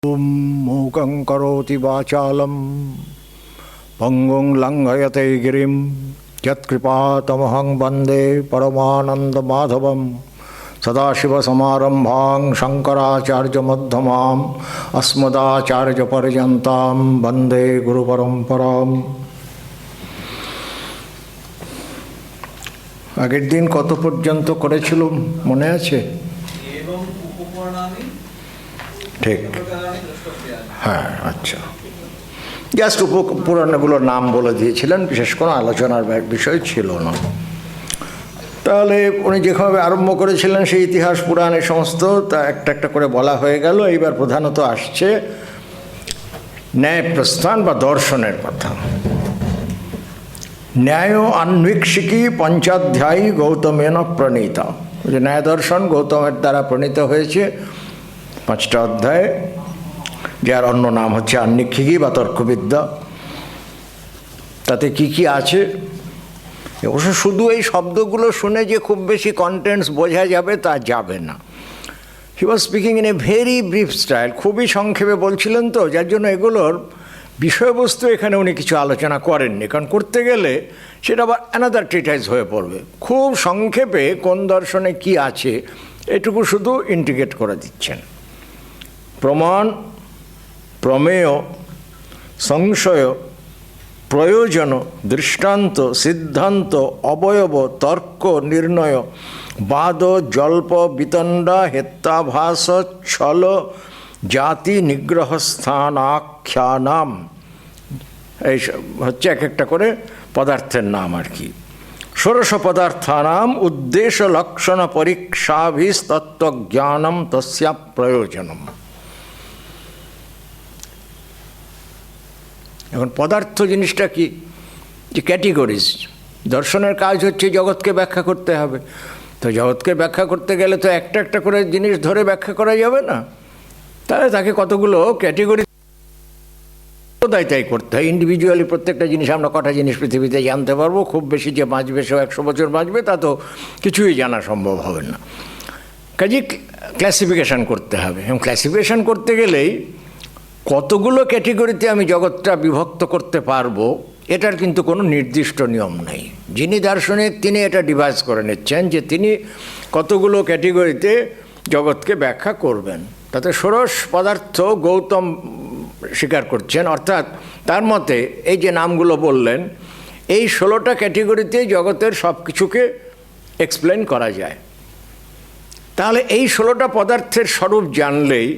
मूकं करोति वाचालं पंगुं लंघयते गिरिं यत्कृपातमहं वन्दे परमानन्दमाधवं सदाशिवसमारम्भां शङ्कराचार्यमध्यमाम् अस्मदाचार्यपर्यन्तां वन्दे गुरुपरम्पराम्। আগের দিন কত পর্যন্ত করেছিল মনে আছে? ঠিক, হ্যাঁ, আচ্ছা, জাস্ট উপপুরাণগুলোর নাম বলে দিয়েছিলেন, বিশেষ কোনো আলোচনার বিষয় ছিল না। তাহলে উনি যেভাবে আরম্ভ করেছিলেন সেই ইতিহাস পুরাণের সমস্ত তা একটা একটা করে বলা হয়ে গেল। এইবার প্রধানত আসছে ন্যায় প্রস্থান বা দর্শনের কথা। ন্যায় আন্বীক্ষিকী পঞ্চাধ্যায়ী গৌতমেন প্রণীতা, যে ন্যায় দর্শন গৌতমের দ্বারা প্রণীত হয়েছে 5টা অধ্যায়, যার অন্য নাম হচ্ছে আন্বীক্ষিকী বা তর্কবিদ্যা। তাতে কি কি আছে? অবশ্য শুধু এই শব্দগুলো শুনে যে খুব বেশি কন্টেন্টস বোঝা যাবে তা যাবে না। He was speaking in a very brief style, খুবই সংক্ষেপে বলছিলেন, তো যার জন্য এগুলোর বিষয়বস্তু এখানে উনি কিছু আলোচনা করেননি, কারণ করতে গেলে সেটা আবার অ্যানাদার ট্রিটাইজ হয়ে পড়বে। খুব সংক্ষেপে কোন দর্শনে কি আছে এটুকু শুধু ইন্ডিকেট করে দিচ্ছেন। প্রমাণ, প্রমেয়, সংশয়, প্রয়োজন, দৃষ্টান্ত, সিদ্ধান্ত, অবয়ব, তর্ক, নির্ণয়, বাদ, জল্প, বিতণ্ডা, হেত্যাভাস, ছল, জাতি, নিগ্রহ, স্থান, আখ্যানাম, এই হচ্ছে এক একটা করে পদার্থের নাম আর কি। ষোড়শ পদার্থানাম উদ্দেশ্য লক্ষণ পরীক্ষাভিস্তত্ত্বজ্ঞানম তস্যা প্রয়োজনম। এখন পদার্থ জিনিসটা কি? যে ক্যাটেগরিজ। দর্শনের কাজ হচ্ছে জগৎকে ব্যাখ্যা করতে হবে, তো জগৎকে ব্যাখ্যা করতে গেলে তো একটা একটা করে জিনিস ধরে ব্যাখ্যা করা যাবে না, তাহলে তাকে কতগুলো ক্যাটেগরি তাই করতে হয়। ইন্ডিভিজুয়ালি প্রত্যেকটা জিনিস আমরা কটা জিনিস পৃথিবীতে জানতে পারবো? খুব বেশি যে বাঁচবে সেও 100 বছর বাঁচবে তা তো কিছুই জানা সম্ভব হবে না। কাজেই ক্লাসিফিকেশান করতে হবে, এবং ক্লাসিফিকেশান করতে গেলেই কতগুলো ক্যাটেগরিতে আমি জগৎটা বিভক্ত করতে পারবো এটার কিন্তু কোনো নির্দিষ্ট নিয়ম নেই। যিনি দার্শনিক তিনি এটা ডিভাইস করে নিচ্ছেন যে তিনি কতগুলো ক্যাটেগরিতে জগৎকে ব্যাখ্যা করবেন। তাতে ষোড়শ পদার্থ গৌতম স্বীকার করছেন, অর্থাৎ তার মতে এই যে নামগুলো বললেন এই 16টা ক্যাটেগরিতে জগতের সব কিছুকে এক্সপ্লেন করা যায়। তাহলে এই 16টা পদার্থের স্বরূপ জানলেই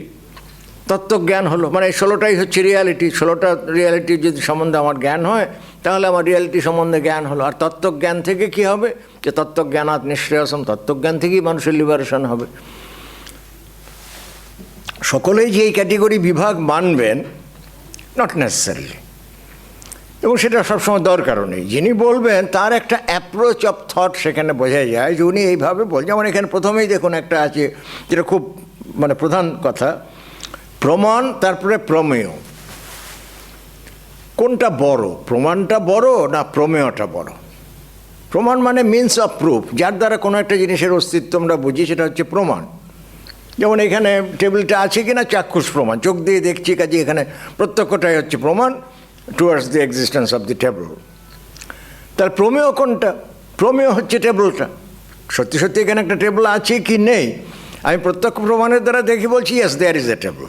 তত্ত্বজ্ঞান হলো, মানে এই 16টাই হচ্ছে রিয়ালিটি। 16টা রিয়ালিটি যদি সম্বন্ধে আমার জ্ঞান হয় তাহলে আমার রিয়ালিটি সম্বন্ধে জ্ঞান হলো। আর তত্ত্বজ্ঞান থেকে কি হবে? যে তত্ত্বজ্ঞানাৎ নিঃশ্রেয়সম, তত্ত্বজ্ঞান থেকেই মানুষের লিবারেশন হবে। সকলেই যে এই ক্যাটেগরি বিভাগ মানবেন নট নেসেসারিলি, এবং সেটা সবসময় দরকারও নেই। যিনি বলবেন তার একটা অ্যাপ্রোচ অফ থট সেখানে বোঝা যায় যে উনি এইভাবে বল। যেমন এখানে প্রথমেই দেখুন একটা আছে যেটা খুব মানে প্রধান কথা, প্রমাণ, তারপরে প্রমেয়। কোনটা বড়? প্রমাণটা বড় না প্রমেয়টা বড়? প্রমাণ মানে মিনস অফ প্রুফ, যার দ্বারা কোনো একটা জিনিসের অস্তিত্ব আমরা বুঝি, সেটা হচ্ছে প্রমাণ। যেমন এখানে টেবিলটা আছে কিনা চাক্ষুষ প্রমাণ, চোখ দিয়ে দেখছি, কাজে এখানে প্রত্যক্ষটাই হচ্ছে প্রমাণ towards the existence of the table. তাহলে প্রমেয় কোনটা? প্রমেয় হচ্ছে টেবলটা। সত্যি সত্যি এখানে একটা টেবল আছে কি নেই আমি প্রত্যক্ষ প্রমাণের দ্বারা দেখি বলছি yes there is a table.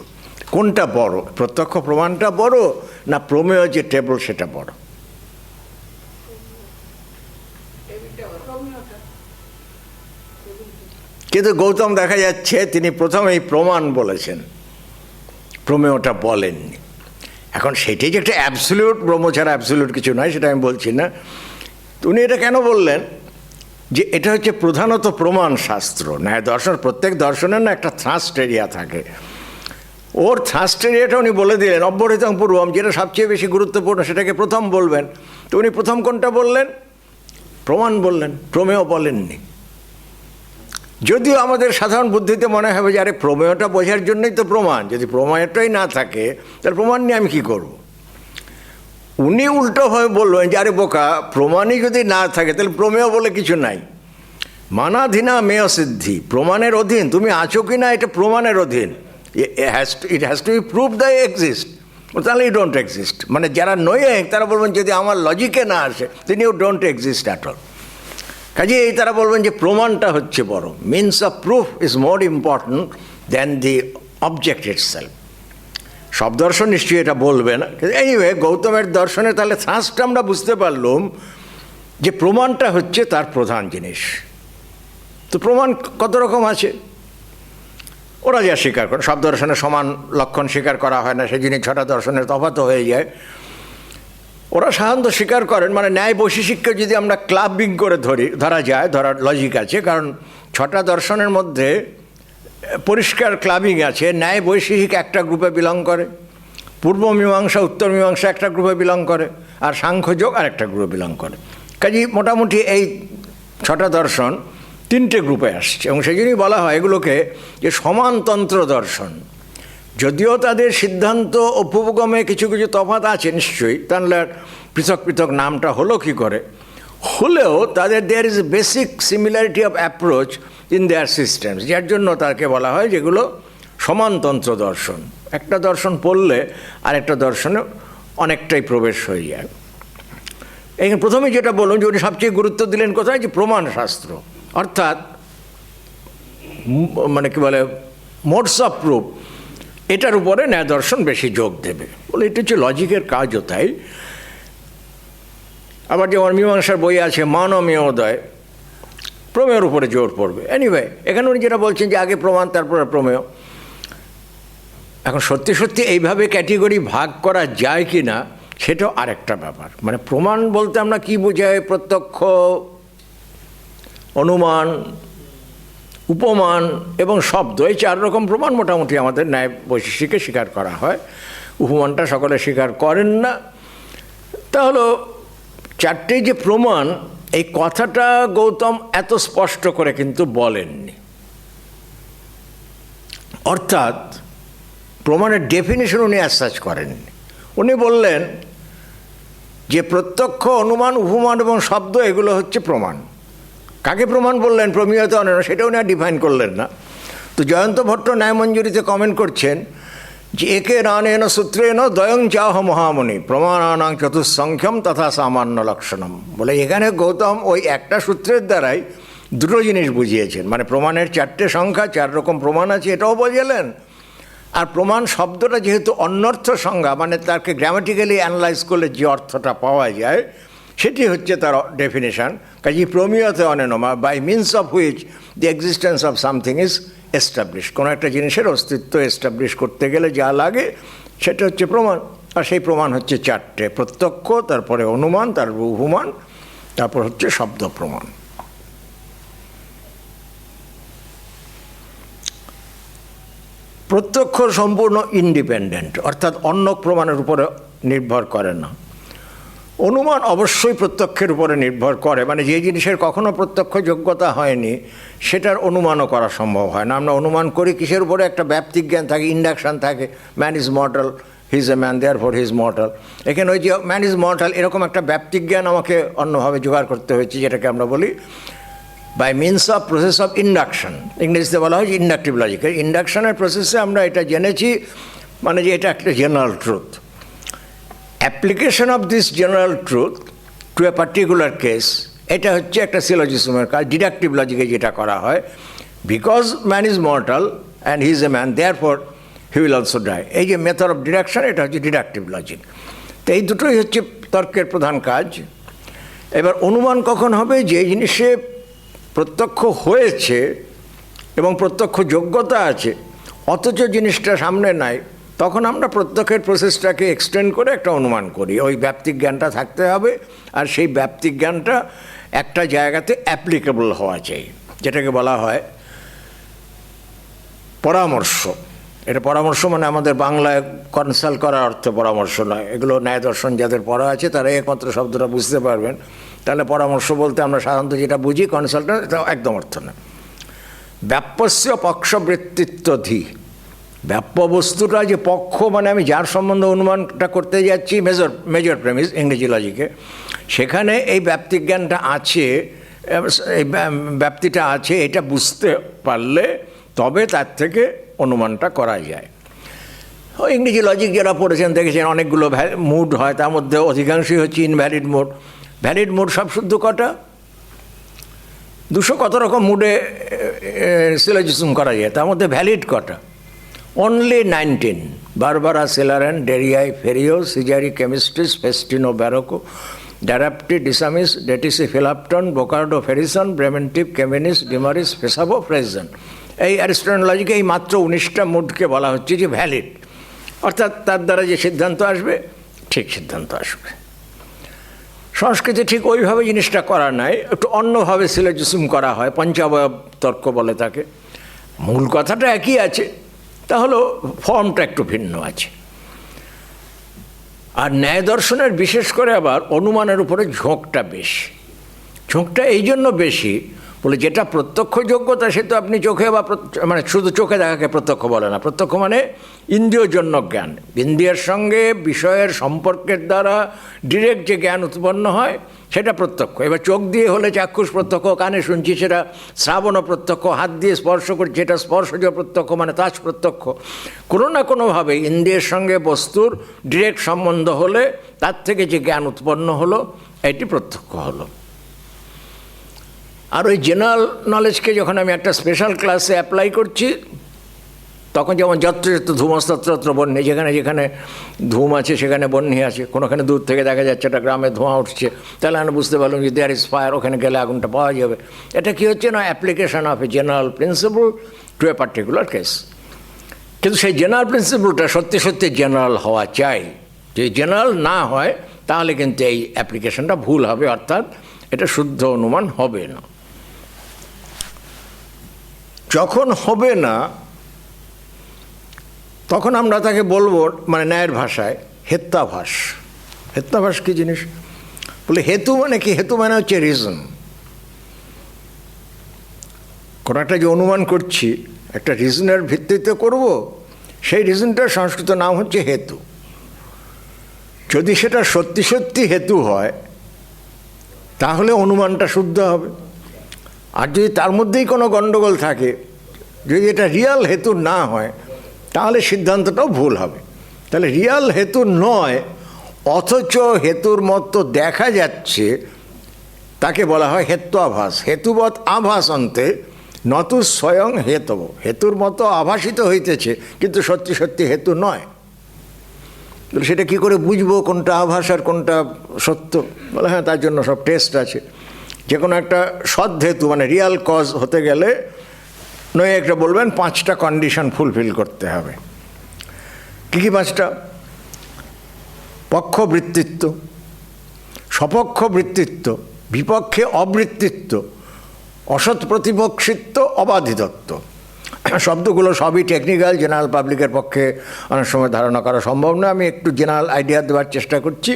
কোনটা বড়? প্রত্যক্ষ প্রমাণটা বড় না প্রমেয় যে টেবল সেটা বড়? কিন্তু গৌতম দেখা যাচ্ছে তিনি প্রথমেই প্রমাণ বলেছেন, প্রমেয়টা বলেননি। এখন সেটাই যে একটা অ্যাবসলিউট, ব্রহ্ম ছাড়া অ্যাবসলিউট কিছু নয় সেটা আমি বলছি না। উনি এটা কেন বললেন? যে এটা হচ্ছে প্রধানত প্রমাণ শাস্ত্র। ন্যায় দর্শন, প্রত্যেক দর্শনের না একটা থ্রাস্ট এরিয়া থাকে, ওর থ্রাস্ট এরিয়াটা উনি বলে দিলেন। অব্যবহিতং পূর্বম, যেটা সবচেয়ে বেশি গুরুত্বপূর্ণ সেটাকে প্রথম বলবেন। তো উনি প্রথম কোনটা বললেন? প্রমাণ বললেন, প্রমেয় বলেননি। যদিও আমাদের সাধারণ বুদ্ধিতে মনে হবে যে আরে প্রমেয়টা বোঝার জন্যই তো প্রমাণ, যদি প্রমেয়টাই না থাকে তাহলে প্রমাণ নিয়ে আমি কী করব? উনি উল্টোভাবে বলবেন যে আরে বোকা, প্রমাণই যদি না থাকে তাহলে প্রমেয় বলে কিছু নাই। মানাধীনা মেয় সিদ্ধি, প্রমাণের অধীন তুমি আছো কি না এটা প্রমাণের অধীন। It has to be prove the exist, তাহলে ইউ ডোন্ট এক্সিস্ট। মানে যারা নৈয়ায়িক তারা বলবেন যদি আমার লজিকে না আসে তিনি you don't exist at all. কাজেই তারা বলবেন যে প্রমাণটা হচ্ছে বড়, means of proof is more important than the object itself. সব দর্শন নিশ্চয়ই এটা বলবে না, কিন্তু এনিওয়ে গৌতমের দর্শনে তাহলে থ্রাস্টটা আমরা বুঝতে পারলাম যে প্রমাণটা হচ্ছে তার প্রধান জিনিস। তো প্রমাণ কত রকম আছে ওরা যা স্বীকার করে, সব দর্শনে সমান লক্ষণ স্বীকার করা হয় না, সেই জিনিস ছটা দর্শনের তফাৎ হয়ে যায়। ওরা সাধারণত স্বীকার করেন, মানে ন্যায় বৈশিষ্ট্যকে যদি আমরা ক্লাবিং করে ধরা যায়, ধরার লজিক আছে, কারণ ছটা দর্শনের মধ্যে পরিষ্কার ক্লাবিং আছে। ন্যায় বৈশিষ্ট্য একটা গ্রুপে বিলং করে, পূর্ব মীমাংসা উত্তর মীমাংসা একটা গ্রুপে বিলং করে, আর সাংখ্যযোগ আর একটা গ্রুপে বিলং করে। কাজেই মোটামুটি এই ছটা দর্শন তিনটে গ্রুপে আসছে, এবং সেই জন্যই বলা হয় এগুলোকে যে সমানতন্ত্র দর্শন। যদিও তাদের সিদ্ধান্ত উপগমে কিছু কিছু তফাৎ আছে নিশ্চয়ই, তাহলে পৃথক পৃথক নামটা হলো কী করে, হলেও তাদের there is a basic similarity of approach in their systems, যার জন্য তাকে বলা হয় যেগুলো সমানতন্ত্র দর্শন। একটা দর্শন পড়লে আরেকটা দর্শনে অনেকটাই প্রবেশ হয়ে যায়। এখানে প্রথমে যেটা বলুন যে উনি সবচেয়ে গুরুত্ব দিলেন কোথায়, যে প্রমাণ শাস্ত্র, অর্থাৎ মানে কি বলে মোডস অফ প্রুফ, এটার উপরে ন্যায় দর্শন বেশি যোগ দেবে বলে। এটা হচ্ছে লজিকের কাজও তাই। আবার যেমন মীমাংসার বই আছে মানমেয়োদয়, প্রমেয়ের উপরে জোর পড়বে। এনিওয়ে এখানে উনি যেটা বলছেন যে আগে প্রমাণ তারপরে প্রমেয়। এখন সত্যি সত্যি এইভাবে ক্যাটেগরি ভাগ করা যায় কি না সেটাও আরেকটা ব্যাপার। মানে প্রমাণ বলতে আমরা কি বোঝাই, প্রত্যক্ষ, অনুমান, উপমান এবং শব্দ, এই চার রকম প্রমাণ মোটামুটি আমাদের ন্যায় বৈশিষ্ট্যকে স্বীকার করা হয়। উপমানটা সকলে স্বীকার করেন না। তাহলে চারটেই যে প্রমাণ, এই কথাটা গৌতম এত স্পষ্ট করে কিন্তু বলেননি। অর্থাৎ প্রমাণের ডেফিনিশন উনি অ্যাসাচ করেননি। উনি বললেন যে প্রত্যক্ষ, অনুমান, উপমান এবং শব্দ এগুলো হচ্ছে প্রমাণ। কাকে প্রমাণ বললেন, প্রমেয়ত অনেন, সেটা উনি আর ডিফাইন করলেন না। তো জয়ন্ত ভট্ট ন্যায়মঞ্জুরিতে কমেন্ট করছেন যে একে রানেন সূত্রেণ দ্বয়ং চাহ মহামণি প্রমাণানাং চতুঃসংখ্যম তথা সামান্য লক্ষণম। বলে এখানে গৌতম ওই একটা সূত্রের দ্বারাই দুটো জিনিস বুঝিয়েছেন, মানে প্রমাণের চারটে সংখ্যা, চার রকম প্রমাণ আছে এটাও বোঝালেন। আর প্রমাণ শব্দটা যেহেতু অন্যর্থ সংজ্ঞা, মানে তাকে গ্রামাটিক্যালি অ্যানালাইজ করলে যে অর্থটা পাওয়া যায় সেটি হচ্ছে তার ডেফিনেশান। কাজেই প্রমেয়তে অনেনমা, by means of which the existence of something is establish. কোনো একটা জিনিসের অস্তিত্ব এস্টাবলিশ করতে গেলে যা লাগে সেটা হচ্ছে প্রমাণ। আর সেই প্রমাণ হচ্ছে চারটে, প্রত্যক্ষ, তারপরে অনুমান, তারপর উপমান, তারপর হচ্ছে শব্দ প্রমাণ। প্রত্যক্ষ সম্পূর্ণ ইন্ডিপেন্ডেন্ট, অর্থাৎ অন্য প্রমাণের উপরে নির্ভর করে না। অনুমান অবশ্যই প্রত্যক্ষের উপরে নির্ভর করে, মানে যে জিনিসের কখনো প্রত্যক্ষ যোগ্যতা হয়নি সেটার অনুমানও করা সম্ভব হয় না। আমরা অনুমান করি কিসের উপরে, একটা ব্যাপ্তিক জ্ঞান থাকে, ইন্ডাকশান থাকে, man is mortal, he is a man, therefore he is mortal. এখানে ওই যে ম্যান ইজ মর্টাল এরকম একটা ব্যাপ্তিক জ্ঞান আমাকে অন্যভাবে জোগাড় করতে হয়েছে, যেটাকে আমরা বলি by means of process of induction. ইংরেজিতে বলা হয় ইন্ডাকটিভ লজিক। ইন্ডাকশনের প্রসেসে আমরা এটা জেনেছি, মানে যে এটা একটা general truth. Application of this general truth two a particular case, এটা হচ্ছে একটা সিলোজিজমের কাজ। ডিডাকটিভ লজিকে যেটা করা হয়, because man is mortal and he is a man, therefore he will also die. এই যে মেথড অফ ডিডাকশন, এটা হচ্ছে ডিডাকটিভ লজিক। তো এই দুটোই হচ্ছে তর্কের প্রধান কাজ। এবার অনুমান কখন হবে, যে জিনিসে প্রত্যক্ষ হয়েছে এবং প্রত্যক্ষ যোগ্যতা আছে অথচ জিনিসটা সামনে নাই, তখন আমরা প্রত্যক্ষের প্রসেসটাকে এক্সটেন্ড করে একটা অনুমান করি। ওই ব্যাপ্তিক জ্ঞানটা থাকতে হবে, আর সেই ব্যাপ্তিক জ্ঞানটা একটা জায়গাতে অ্যাপ্লিকেবল হওয়া চাই, যেটাকে বলা হয় পরামর্শ। এটা পরামর্শ মানে আমাদের বাংলায় কনসাল্ট করার অর্থে পরামর্শ নয়। এগুলো ন্যায় দর্শন যাদের পড়া আছে তারা একমাত্র শব্দটা বুঝতে পারবেন। তাহলে পরামর্শ বলতে আমরা সাধারণত যেটা বুঝি কনসাল্টেন্ট, এটা একদম অর্থ না। ব্যাপ্যস্য পক্ষবৃত্তিত্বধি, ব্যাপ্য বস্তুটা যে পক্ষ, মানে আমি যার সম্বন্ধে অনুমানটা করতে যাচ্ছি, মেজর প্রেমিস ইংরেজি লজিকে, সেখানে এই ব্যাপ্তিক জ্ঞানটা আছে, এই ব্যাপ্তিটা আছে, এটা বুঝতে পারলে তবে তার থেকে অনুমানটা করা যায়। ইংরেজি লজিক যারা পড়েছেন দেখেছেন অনেকগুলো মুড হয়, তার মধ্যে অধিকাংশই হচ্ছে ইনভ্যালিড মোড। ভ্যালিড মোড সব শুদ্ধ কটা? 200 কত রকম মুডে সিলোজিজম করা যায়, তার মধ্যে ভ্যালিড কটা? অনলি 19। বারবারা, সেলারেন, ডেরিয়াই, ফেরিও, সিজারি, কেমিস্ট্রিস, ফেস্টিনো, ব্যারোকো, ড্যারাপ্টি, ডিসামিস, ডেটিসি, ফিলাপটন, বোকার্ডো, ফেরিসন, ব্রেমেন্টিভ, কেমিনিস, ডিমারিস, ফেসাবো, ফ্রেজন। এই অ্যারিস্টটল লজিকে এই মাত্র 19টা মুডকে বলা হচ্ছে যে ভ্যালিড, অর্থাৎ তার দ্বারা যে সিদ্ধান্ত আসবে ঠিক সিদ্ধান্ত আসবে। সংস্কৃতে ঠিক ওইভাবে জিনিসটা করা নাই, একটু অন্যভাবে সিলোজিজম করা হয়, পঞ্চাবয়ব তর্ক বলে তাকে। মূল কথাটা একই আছে, তাহলে ফর্মটা একটু ভিন্ন আছে। আর ন্যায় দর্শনের বিশেষ করে আবার অনুমানের উপরে ঝোঁকটা বেশি। ঝোঁকটা এই জন্য বেশি বলে যেটা প্রত্যক্ষ যোগ্যতা সে তো আপনি চোখে বা মানে শুধু চোখে দেখাকে প্রত্যক্ষ বলে না। প্রত্যক্ষ মানে ইন্দ্রিয়জন্য জ্ঞান, ইন্দ্রিয়ের সঙ্গে বিষয়ের সম্পর্কের দ্বারা ডিরেক্ট যে জ্ঞান উৎপন্ন হয় সেটা প্রত্যক্ষ। এবার চোখ দিয়ে হলে চাক্ষুষ প্রত্যক্ষ, কানে শুনছি সেটা শ্রাবণ প্রত্যক্ষ, হাত দিয়ে স্পর্শ করছি সেটা স্পর্শজ প্রত্যক্ষ মানে তাস প্রত্যক্ষ। কোনো না কোনোভাবে ইন্দ্রিয়ের সঙ্গে বস্তুর ডিরেক্ট সম্বন্ধ হলে তার থেকে যে জ্ঞান উৎপন্ন হলো এটি প্রত্যক্ষ হলো। আর ওই জেনারেল নলেজকে যখন আমি একটা স্পেশাল ক্লাসে অ্যাপ্লাই করছি তখন যেমন যত্র যত্র ধূমস্তত্র বন্যে, যেখানে যেখানে ধূম আছে সেখানে বন্যি আছে, কোনোখানে দূর থেকে দেখা যাচ্ছে একটা গ্রামে ধোঁয়া উঠছে, তাহলে আমি বুঝতে পারলাম যে দেয়ার ইজ ফায়ার, ওখানে গেলে আগুনটা পাওয়া যাবে। এটা কী হচ্ছে না, application of a general principle to a particular case. কিন্তু সেই জেনারেল প্রিন্সিপলটা সত্যি সত্যি জেনারেল হওয়া চাই। যদি জেনারেল না হয় তাহলে কিন্তু এই অ্যাপ্লিকেশনটা ভুল হবে, অর্থাৎ এটা শুদ্ধ অনুমান হবে না। যখন হবে না তখন আমরা তাকে বলবো মানে ন্যায়ের ভাষায় হেত্যাভাস। হেত্যাভাস কী জিনিস বলে, হেতু মানে কি? হেতু মানে হচ্ছে রিজন। কোনো একটা যে অনুমান করছি একটা রিজনের ভিত্তিতে করব, সেই রিজনটার সংস্কৃত নাম হচ্ছে হেতু। যদি সেটা সত্যি সত্যি হেতু হয় তাহলে অনুমানটা শুদ্ধ হবে। আর যদি তার মধ্যেই কোনো গণ্ডগোল থাকে, যদি এটা রিয়াল হেতু না হয় তাহলে সিদ্ধান্তটাও ভুল হবে। তাহলে রিয়াল হেতু নয় অথচ হেতুর মতো দেখা যাচ্ছে তাকে বলা হয় হেত্যাভাস। হেতুবৎ আভাসন্তে নতু স্বয়ং হেতব। হেতুর মতো আভাসিত হইতেছে কিন্তু সত্যি সত্যি হেতু নয়। সেটা কি করে বুঝবো কোনটা আভাস আর কোনটা সত্য? বলে হ্যাঁ, তার জন্য সব টেস্ট আছে। যে কোনো একটা সদ্হেতু মানে রিয়াল কজ হতে গেলে নয় একটা বলবেন 5টা কন্ডিশন ফুলফিল করতে হবে। কী কী 5টা? পক্ষ বৃত্তিত্ব, সপক্ষ বৃত্তিত্ব, বিপক্ষে অবৃত্তিত্ব, অসৎ প্রতিপক্ষিত্ব, অবাধিতত্ব। শব্দগুলো সবই টেকনিক্যাল, জেনারেল পাবলিকের পক্ষে অনেক সময় ধারণা করা সম্ভব নয়। আমি একটু জেনারেল আইডিয়া দেওয়ার চেষ্টা করছি,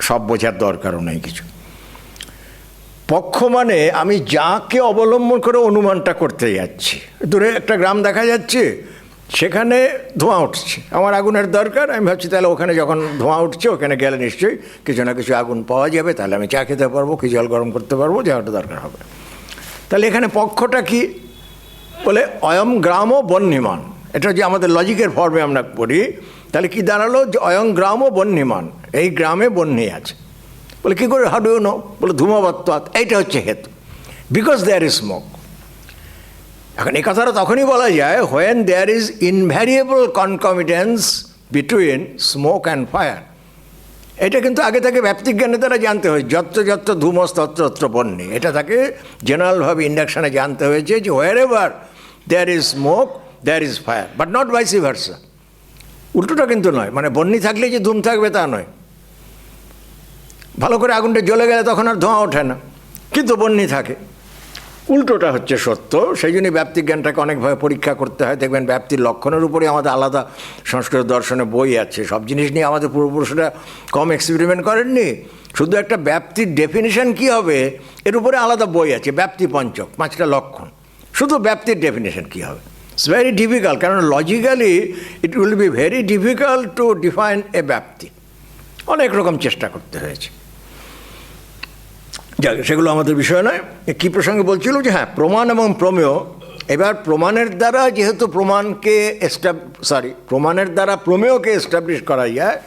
সব বোঝার দরকারও নেই কিছু। পক্ষ মানে আমি যাকে অবলম্বন করে অনুমানটা করতে যাচ্ছি। দূরে একটা গ্রাম দেখা যাচ্ছে, সেখানে ধোঁয়া উঠছে, আমার আগুনের দরকার। আমি ভাবছি তাহলে ওখানে যখন ধোঁয়া উঠছে ওখানে গেলে নিশ্চয়ই কিছু না কিছু আগুন পাওয়া যাবে, তাহলে আমি চা খেতে পারবো, কি জল গরম করতে পারবো, যাওয়াটা দরকার হবে। তাহলে এখানে পক্ষটা কি বলে, অয়ম গ্রাম ও বহ্নিমান। এটা যে আমাদের লজিকের ফর্মে আমরা পড়ি, তাহলে কি দাঁড়ালো যে অয়ং গ্রাম ও বহ্নিমান, এই গ্রামে বহ্নি আছে। বলে কী করে, হাউ ডু ইউ নো? বলে ধূমবত্ত্বাৎ। এইটা হচ্ছে হেতু, বিকজ দেয়ার ইজ স্মোক। এখন এই কথাটা তখনই বলা যায় when there is invariable concomitance between smoke and fire. এটা কিন্তু আগে থেকে ব্যাপ্তিক জ্ঞানের দ্বারা জানতে হয়, যত্র যত্র ধূমস তত্র তত্র বহ্নি। এটা তাকে জেনারেলভাবে ইন্ডাকশানে জানতে হয়েছে যে wherever there is smoke there is fire, but not vice versa. উল্টোটা কিন্তু নয়, মানে বহ্নি থাকলে যে ধূম থাকবে তা নয়। ভালো করে আগুনটা জ্বলে গেলে তখন আর ধোঁয়া ওঠে না, কিন্তু বহ্নি থাকে। উল্টোটা হচ্ছে সত্য। সেই জন্যই ব্যাপ্তিক জ্ঞানটাকে অনেকভাবে পরীক্ষা করতে হয়। দেখবেন ব্যাপ্তির লক্ষণের উপরে আমাদের আলাদা সংস্কৃত দর্শনে বই আছে। সব জিনিস নিয়ে আমাদের পূর্বপুরুষরা কম এক্সপেরিমেন্ট করেননি। শুধু একটা ব্যাপ্তির ডেফিনিশন কী হবে এর উপরে আলাদা বই আছে, ব্যাপ্তি পঞ্চক, 5টা লক্ষণ। শুধু ব্যাপ্তির ডেফিনিশন কী হবে, ইটস ভেরি ডিফিকাল্ট, কারণ logically it will be very difficult to define a ব্যাপ্তি। অনেক রকম চেষ্টা করতে হয়েছে, যাক সেগুলো আমাদের বিষয় নয়। কী প্রসঙ্গে বলছিল যে হ্যাঁ, প্রমাণ এবং প্রমেয় এবার প্রমাণের দ্বারা যেহেতু প্রমাণের দ্বারা প্রমেয়কে এস্টাবলিশ করা যায়,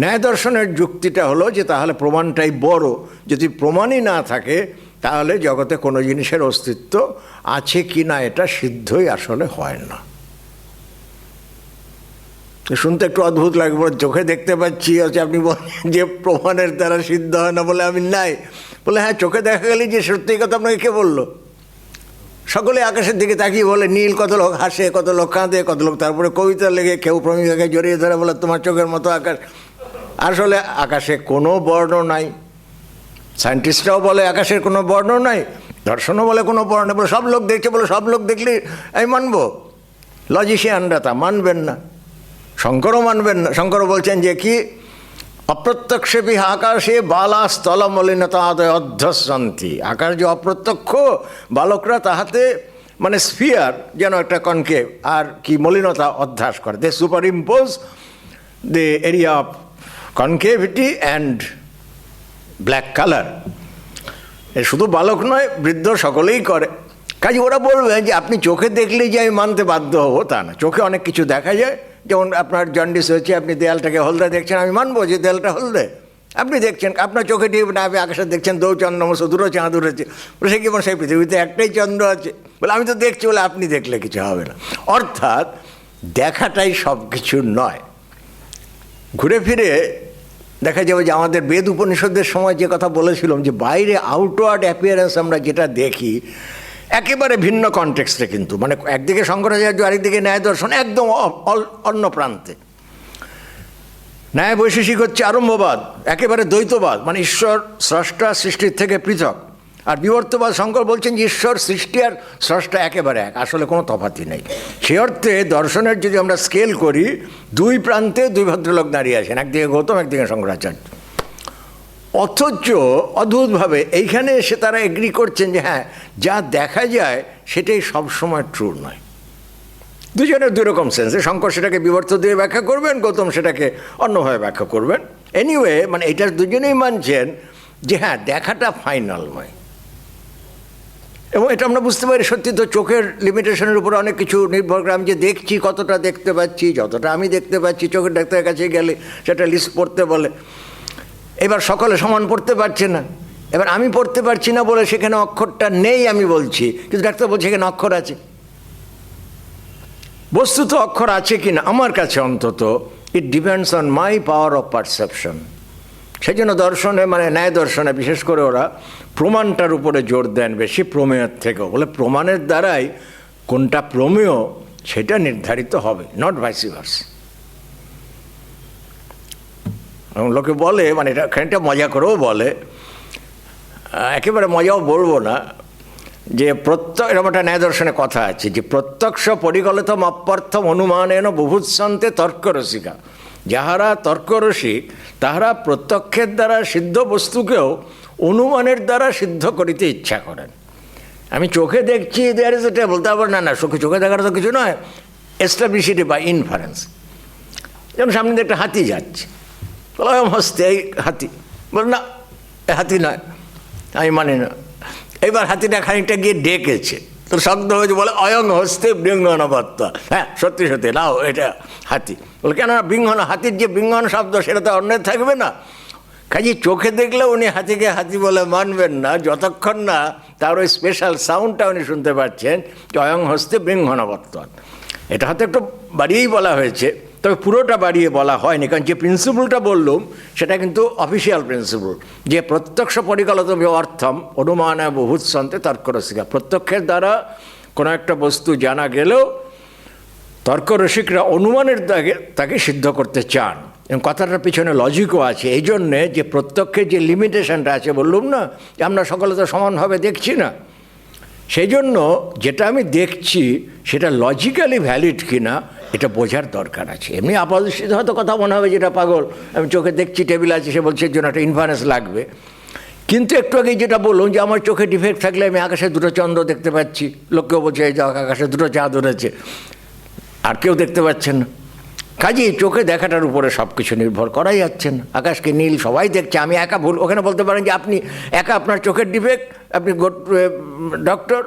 ন্যায় দর্শনের যুক্তিটা হলো যে তাহলে প্রমাণটাই বড়। যদি প্রমাণই না থাকে তাহলে জগতে কোনো জিনিসের অস্তিত্ব আছে কি না এটা সিদ্ধই আসলে হয় না। শুনতে একটু অদ্ভুত লাগবে, চোখে দেখতে পাচ্ছি, আপনি বলেন যে প্রমাণের দ্বারা সিদ্ধ হয় না, বলে আমি নাই, বলে হ্যাঁ চোখে দেখা গেলে যে সত্যি কথা আপনাকে কে বললো? সকলে আকাশের দিকে তাকিয়ে বলে নীল, কত লোক হাসে, কত লোক কাঁদে, কত লোক তারপরে কবিতা লেগে কেউ প্রেমিকাকে জড়িয়ে ধরে বলে তোমার চোখের মতো আকাশ। আসলে আকাশে কোনো বর্ণ নাই। সায়েন্টিস্টরাও বলে আকাশের কোনো বর্ণ নাই, দর্শনও বলে কোনো বর্ণ নেই, বলে সব লোক দেখছে, বলে সব লোক দেখলে আমি মানবো? লজিশিয়ানরা তা মানবেন না, শঙ্করও মানবেন না। শঙ্কর বলছেন যে কি, অপ্রত্যক্ষেপি আকাশে বালা স্থল মলিনতাদয় অধ্যসন্তি। আকাশ যে অপ্রত্যক্ষ, বালকরা তাহাতে মানে স্ফিয়ার যেন একটা কনকেভ আর কি মলিনতা অধ্যাস করে। They superimpose the area of concavity and black colour. এ শুধু বালক নয়, বৃদ্ধ সকলেই করে। কাজে ওরা বলবে যে আপনি চোখে দেখলেই যে আমি মানতে বাধ্য হবো তা না। চোখে অনেক কিছু দেখা যায়, যেমন আপনার জন্ডিস হয়েছে, আপনি দেয়ালটাকে হলদে দেখছেন, আমি মানবো যে দেয়ালটা হলদে। আপনি দেখছেন, আপনার চোখে ঠিক না, আপনি আকাশে দেখছেন দৌ চন্দ্রমস দুটো চাঁদ উঠেছে, বলে সে কি বলে সেই পৃথিবীতে একটাই চন্দ্র আছে, বলে আমি তো দেখছি, বলে আপনি দেখলে কিছু হবে না। অর্থাৎ দেখাটাই সব কিছু নয়। ঘুরে ফিরে দেখা যাবে যে আমাদের বেদ উপনিষদের সময় যে কথা বলেছিলাম যে বাইরে আউটওয়ার্ড অ্যাপিয়ারেন্স আমরা যেটা দেখি একেবারে ভিন্ন কনটেক্সটে, কিন্তু মানে একদিকে শঙ্করাচার্য, আরেকদিকে ন্যায় দর্শন একদম অন্য প্রান্তে। ন্যায় বৈশেষিক হচ্ছে আরম্ভবাদ, একেবারে দ্বৈতবাদ, মানে ঈশ্বর স্রষ্টা সৃষ্টির থেকে পৃথক। আর বিবর্তবাদ, শঙ্কর বলছেন যে ঈশ্বর সৃষ্টি আর স্রষ্টা একেবারে এক, আসলে কোনো তফাৎই নেই। সে অর্থে দর্শনের যদি আমরা স্কেল করি, দুই প্রান্তে দুই ভদ্রলোক দাঁড়িয়ে আছেন, একদিকে গৌতম, একদিকে শঙ্করাচার্য। অথচ অদ্ভুতভাবে এইখানে এসে তারা এগ্রি করছেন যে হ্যাঁ যা দেখা যায় সেটাই সবসময় ট্রু নয়। দুজনের দুই রকম সেন্সে, শঙ্কর সেটাকে বিবর্ত দিয়ে ব্যাখ্যা করবেন, গৌতম সেটাকে অন্যভাবে ব্যাখ্যা করবেন। এনিওয়ে মানে এটা দুজনেই মানছেন যে হ্যাঁ দেখাটা ফাইনাল নয়। এবং এটা আমরা বুঝতে পারি সত্যি তো চোখের লিমিটেশনের উপরে অনেক কিছু নির্ভর করে। আমি যে দেখছি কতটা দেখতে পাচ্ছি, যতটা আমি দেখতে পাচ্ছি, চোখের ডাক্তারের কাছে গেলে সেটা লিস্ট পড়তে বলে। এবার সকলে সমান পড়তে পারছে না, এবার আমি পড়তে পারছি না বলে সেখানে অক্ষরটা নেই আমি বলছি, কিন্তু ডাক্তার বলছে এখানে অক্ষর আছে। বস্তুত অক্ষর আছে কি না আমার কাছে অন্তত, it depends on my power of perception. সেই জন্য দর্শনে মানে ন্যায় দর্শনে বিশেষ করে ওরা প্রমাণটার উপরে জোর দেন বেশি প্রমেয়ের থেকেও। বলে প্রমাণের দ্বারাই কোনটা প্রমেয় সেটা নির্ধারিত হবে, নট ভাইসি ভার্সা। এবং লোকে বলে মানে এটা খানিকটা মজা করেও বলে, একেবারে মজাও বলবো না, যে এরকম একটা ন্যায় দর্শনে কথা আছে যে প্রত্যক্ষ পরিকলিতম অপ্যর্থম অনুমানেন বুভুৎসন্তে তর্করসিকা। যাহারা তর্করসিক তাহারা প্রত্যক্ষের দ্বারা সিদ্ধ বস্তুকেও অনুমানের দ্বারা সিদ্ধ করিতে ইচ্ছা করেন। আমি চোখে দেখছি দেয়ার ইজ এ টেবল, তারপর না চোখে দেখার তো কিছু নয়, এস্টাবলিশ ইট বাই ইনফারেন্স। যেমন সামনে দিয়ে একটা হাতি যাচ্ছে, বললাম হস্তে এই হাতি, বল না এ হাতি নয়, আমি মানি না। এবার হাতিটা খানিকটা গিয়ে ডেকেছে, তো শব্দ হয়েছে, বলে অয়ং হস্তে বৃঙ্গনবত্ত। হ্যাঁ সত্যি সত্যি নাও এটা হাতি। বলে কেন বৃঙ্গন, হাতির যে বৃঙ্গন শব্দ সেটা তো অন্যের থাকবে না। কাজে চোখে দেখলে উনি হাতিকে হাতি বলে মানবেন না যতক্ষণ না তার ওই স্পেশাল সাউন্ডটা উনি শুনতে পাচ্ছেন, অয়ং হস্তে বৃঙ্গনবত্ত। এটা হয়তো একটু বাড়িয়েই বলা হয়েছে, তবে পুরোটা বাড়িয়ে বলা হয়নি, কারণ যে প্রিন্সিপলটা বললুম সেটা কিন্তু অফিসিয়াল প্রিন্সিপল, যে প্রত্যক্ষ পরিকলিত অর্থম অনুমান বুভুৎসন্তে তর্করসিকা। প্রত্যক্ষের দ্বারা কোনো একটা বস্তু জানা গেলেও তর্করসিকরা অনুমানের তাকে সিদ্ধ করতে চান। এবং কথাটার পিছনে লজিকও আছে, এই জন্যে যে প্রত্যক্ষের যে লিমিটেশনটা আছে বললুম না, আমরা সকলে তো সমানভাবে দেখছি না, সেই জন্য যেটা আমি দেখছি সেটা লজিক্যালি ভ্যালিড কিনা এটা বোঝার দরকার আছে। এমনি আপাতদৃষ্টিতে হয়তো কথা মনে হবে যেটা পাগল, আমি চোখে দেখছি টেবিল আছে, সে বলছে এর জন্য একটা ইনফারেন্স লাগবে। কিন্তু একটু আগে যেটা বলুন যে আমার চোখে ডিফেক্ট থাকলে আমি আকাশে দুটো চন্দ্র দেখতে পাচ্ছি, লোককেও বলছে এই যে আকাশে দুটো চাঁদ উঠেছে, আর কেউ দেখতে পাচ্ছেন না। কাজেই চোখে দেখাটার উপরে সব কিছু নির্ভর করাই যাচ্ছে না। আকাশকে নীল সবাই দেখছে, আমি একা ভুল। ওখানে বলতে পারেন যে আপনি একা, আপনার চোখের ডিফেক্ট, আপনি ডক্টর,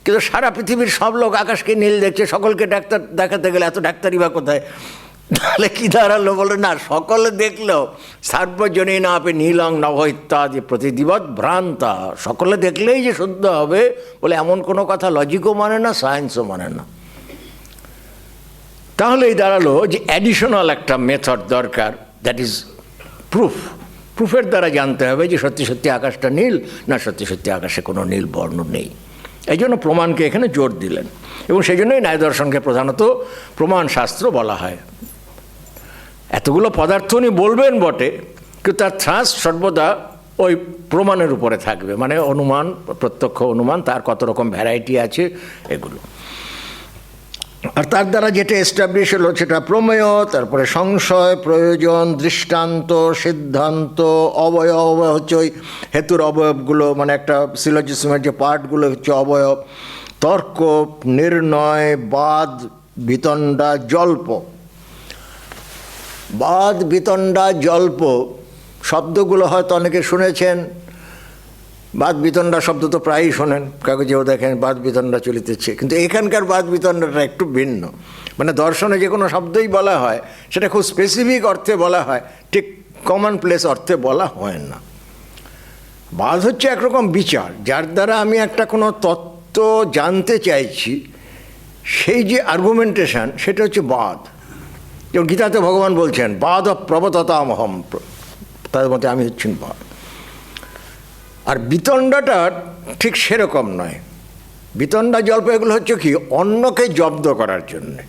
কিন্তু সারা পৃথিবীর সব লোক আকাশকে নীল দেখছে, সকলকে ডাক্তার দেখাতে গেলে এত ডাক্তারই বা কোথায়? তাহলে কী দাঁড়ালো? বলে না, সকলে দেখলেও সার্বজনীন আপে নীলং নভ ইত্যাদি প্রতিদিবৎ ভ্রান্তা, সকলে দেখলেই যে শুদ্ধ হবে বলে এমন কোনো কথা লজিকও মানে না, সায়েন্সও মানে না। তাহলে এই দাঁড়ালো যে অ্যাডিশনাল একটা মেথড দরকার, দ্যাট ইজ প্রুফের দ্বারা জানতে হবে যে সত্যি সত্যি আকাশটা নীল না সত্যি সত্যি আকাশে কোনো নীল বর্ণ নেই। এই জন্য প্রমাণকে এখানে জোর দিলেন, এবং সেই জন্যই ন্যায় দর্শনকে প্রধানত প্রমাণ শাস্ত্র বলা হয়। এতগুলো পদার্থ উনি বলবেন বটে, কিন্তু তার থ্রাস্ট সর্বদা ওই প্রমাণের উপরে থাকবে, মানে অনুমান, প্রত্যক্ষ অনুমান, তার কত রকম ভ্যারাইটি আছে এগুলো। আর তার দ্বারা যেটা এস্টাবলিশ হলো সেটা প্রমেয়, তারপরে সংশয়, প্রয়োজন, দৃষ্টান্ত, সিদ্ধান্ত, অবয়ব হচ্ছে ওই হেতুর অবয়বগুলো, মানে একটা সিলোজিজমের যে পার্টগুলো হচ্ছে অবয়ব, তর্ক, নির্ণয়, বাদ, বিতণ্ডা, জল্প। বাদ, বিতণ্ডা, জল্প শব্দগুলো হয়তো অনেকে শুনেছেন। বাদ বিতণ্ডা শব্দ তো প্রায়ই শোনেন, কাগজেও দেখেন বাদ বিতণ্ডা চলিতেছে, কিন্তু এখানকার বাদ বিতণ্ডাটা একটু ভিন্ন। মানে দর্শনে যে কোনো শব্দই বলা হয় সেটা খুব স্পেসিফিক অর্থে বলা হয়, ঠিক কমন প্লেস অর্থে বলা হয় না। বাদ হচ্ছে একরকম বিচার, যার দ্বারা আমি একটা কোনো তত্ত্ব জানতে চাইছি, সেই যে আর্গুমেন্টেশন সেটা হচ্ছে বাদ। যেমন গীতাতে ভগবান বলছেন বাদ প্রবততামহম, তাদের মধ্যে আমি হচ্ছেন বাদ। আর বিতণ্ডাটা ঠিক সেরকম নয়। বিতণ্ডা, জল্প এগুলো হচ্ছে কি অন্যকে জব্দ করার জন্যে,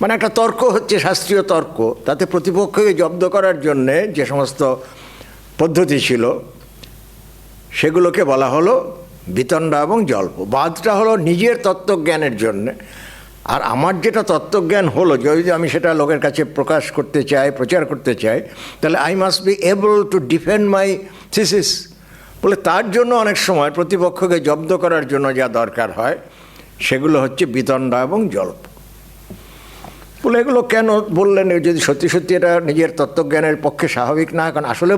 মানে একটা তর্ক হচ্ছে শাস্ত্রীয় তর্ক, তাতে প্রতিপক্ষকে জব্দ করার জন্যে যে সমস্ত পদ্ধতি ছিল সেগুলোকে বলা হলো বিতণ্ডা এবং জল্প। বাদটা হলো নিজের তত্ত্বজ্ঞানের জন্যে। আর আমার যেটা তত্ত্বজ্ঞান হলো, যদি আমি সেটা লোকের কাছে প্রকাশ করতে চাই, প্রচার করতে চাই, তাহলে I must be able to defend my thesis. বলে তার জন্য অনেক সময় প্রতিপক্ষকে জব্দ করার জন্য যা দরকার হয় সেগুলো হচ্ছে বিতণ্ডা এবং জল্প। বলে এগুলো কেন বললেন যদি সত্যি সত্যি এটা নিজের তত্ত্বজ্ঞানের পক্ষে স্বাভাবিক না? কারণ আসলে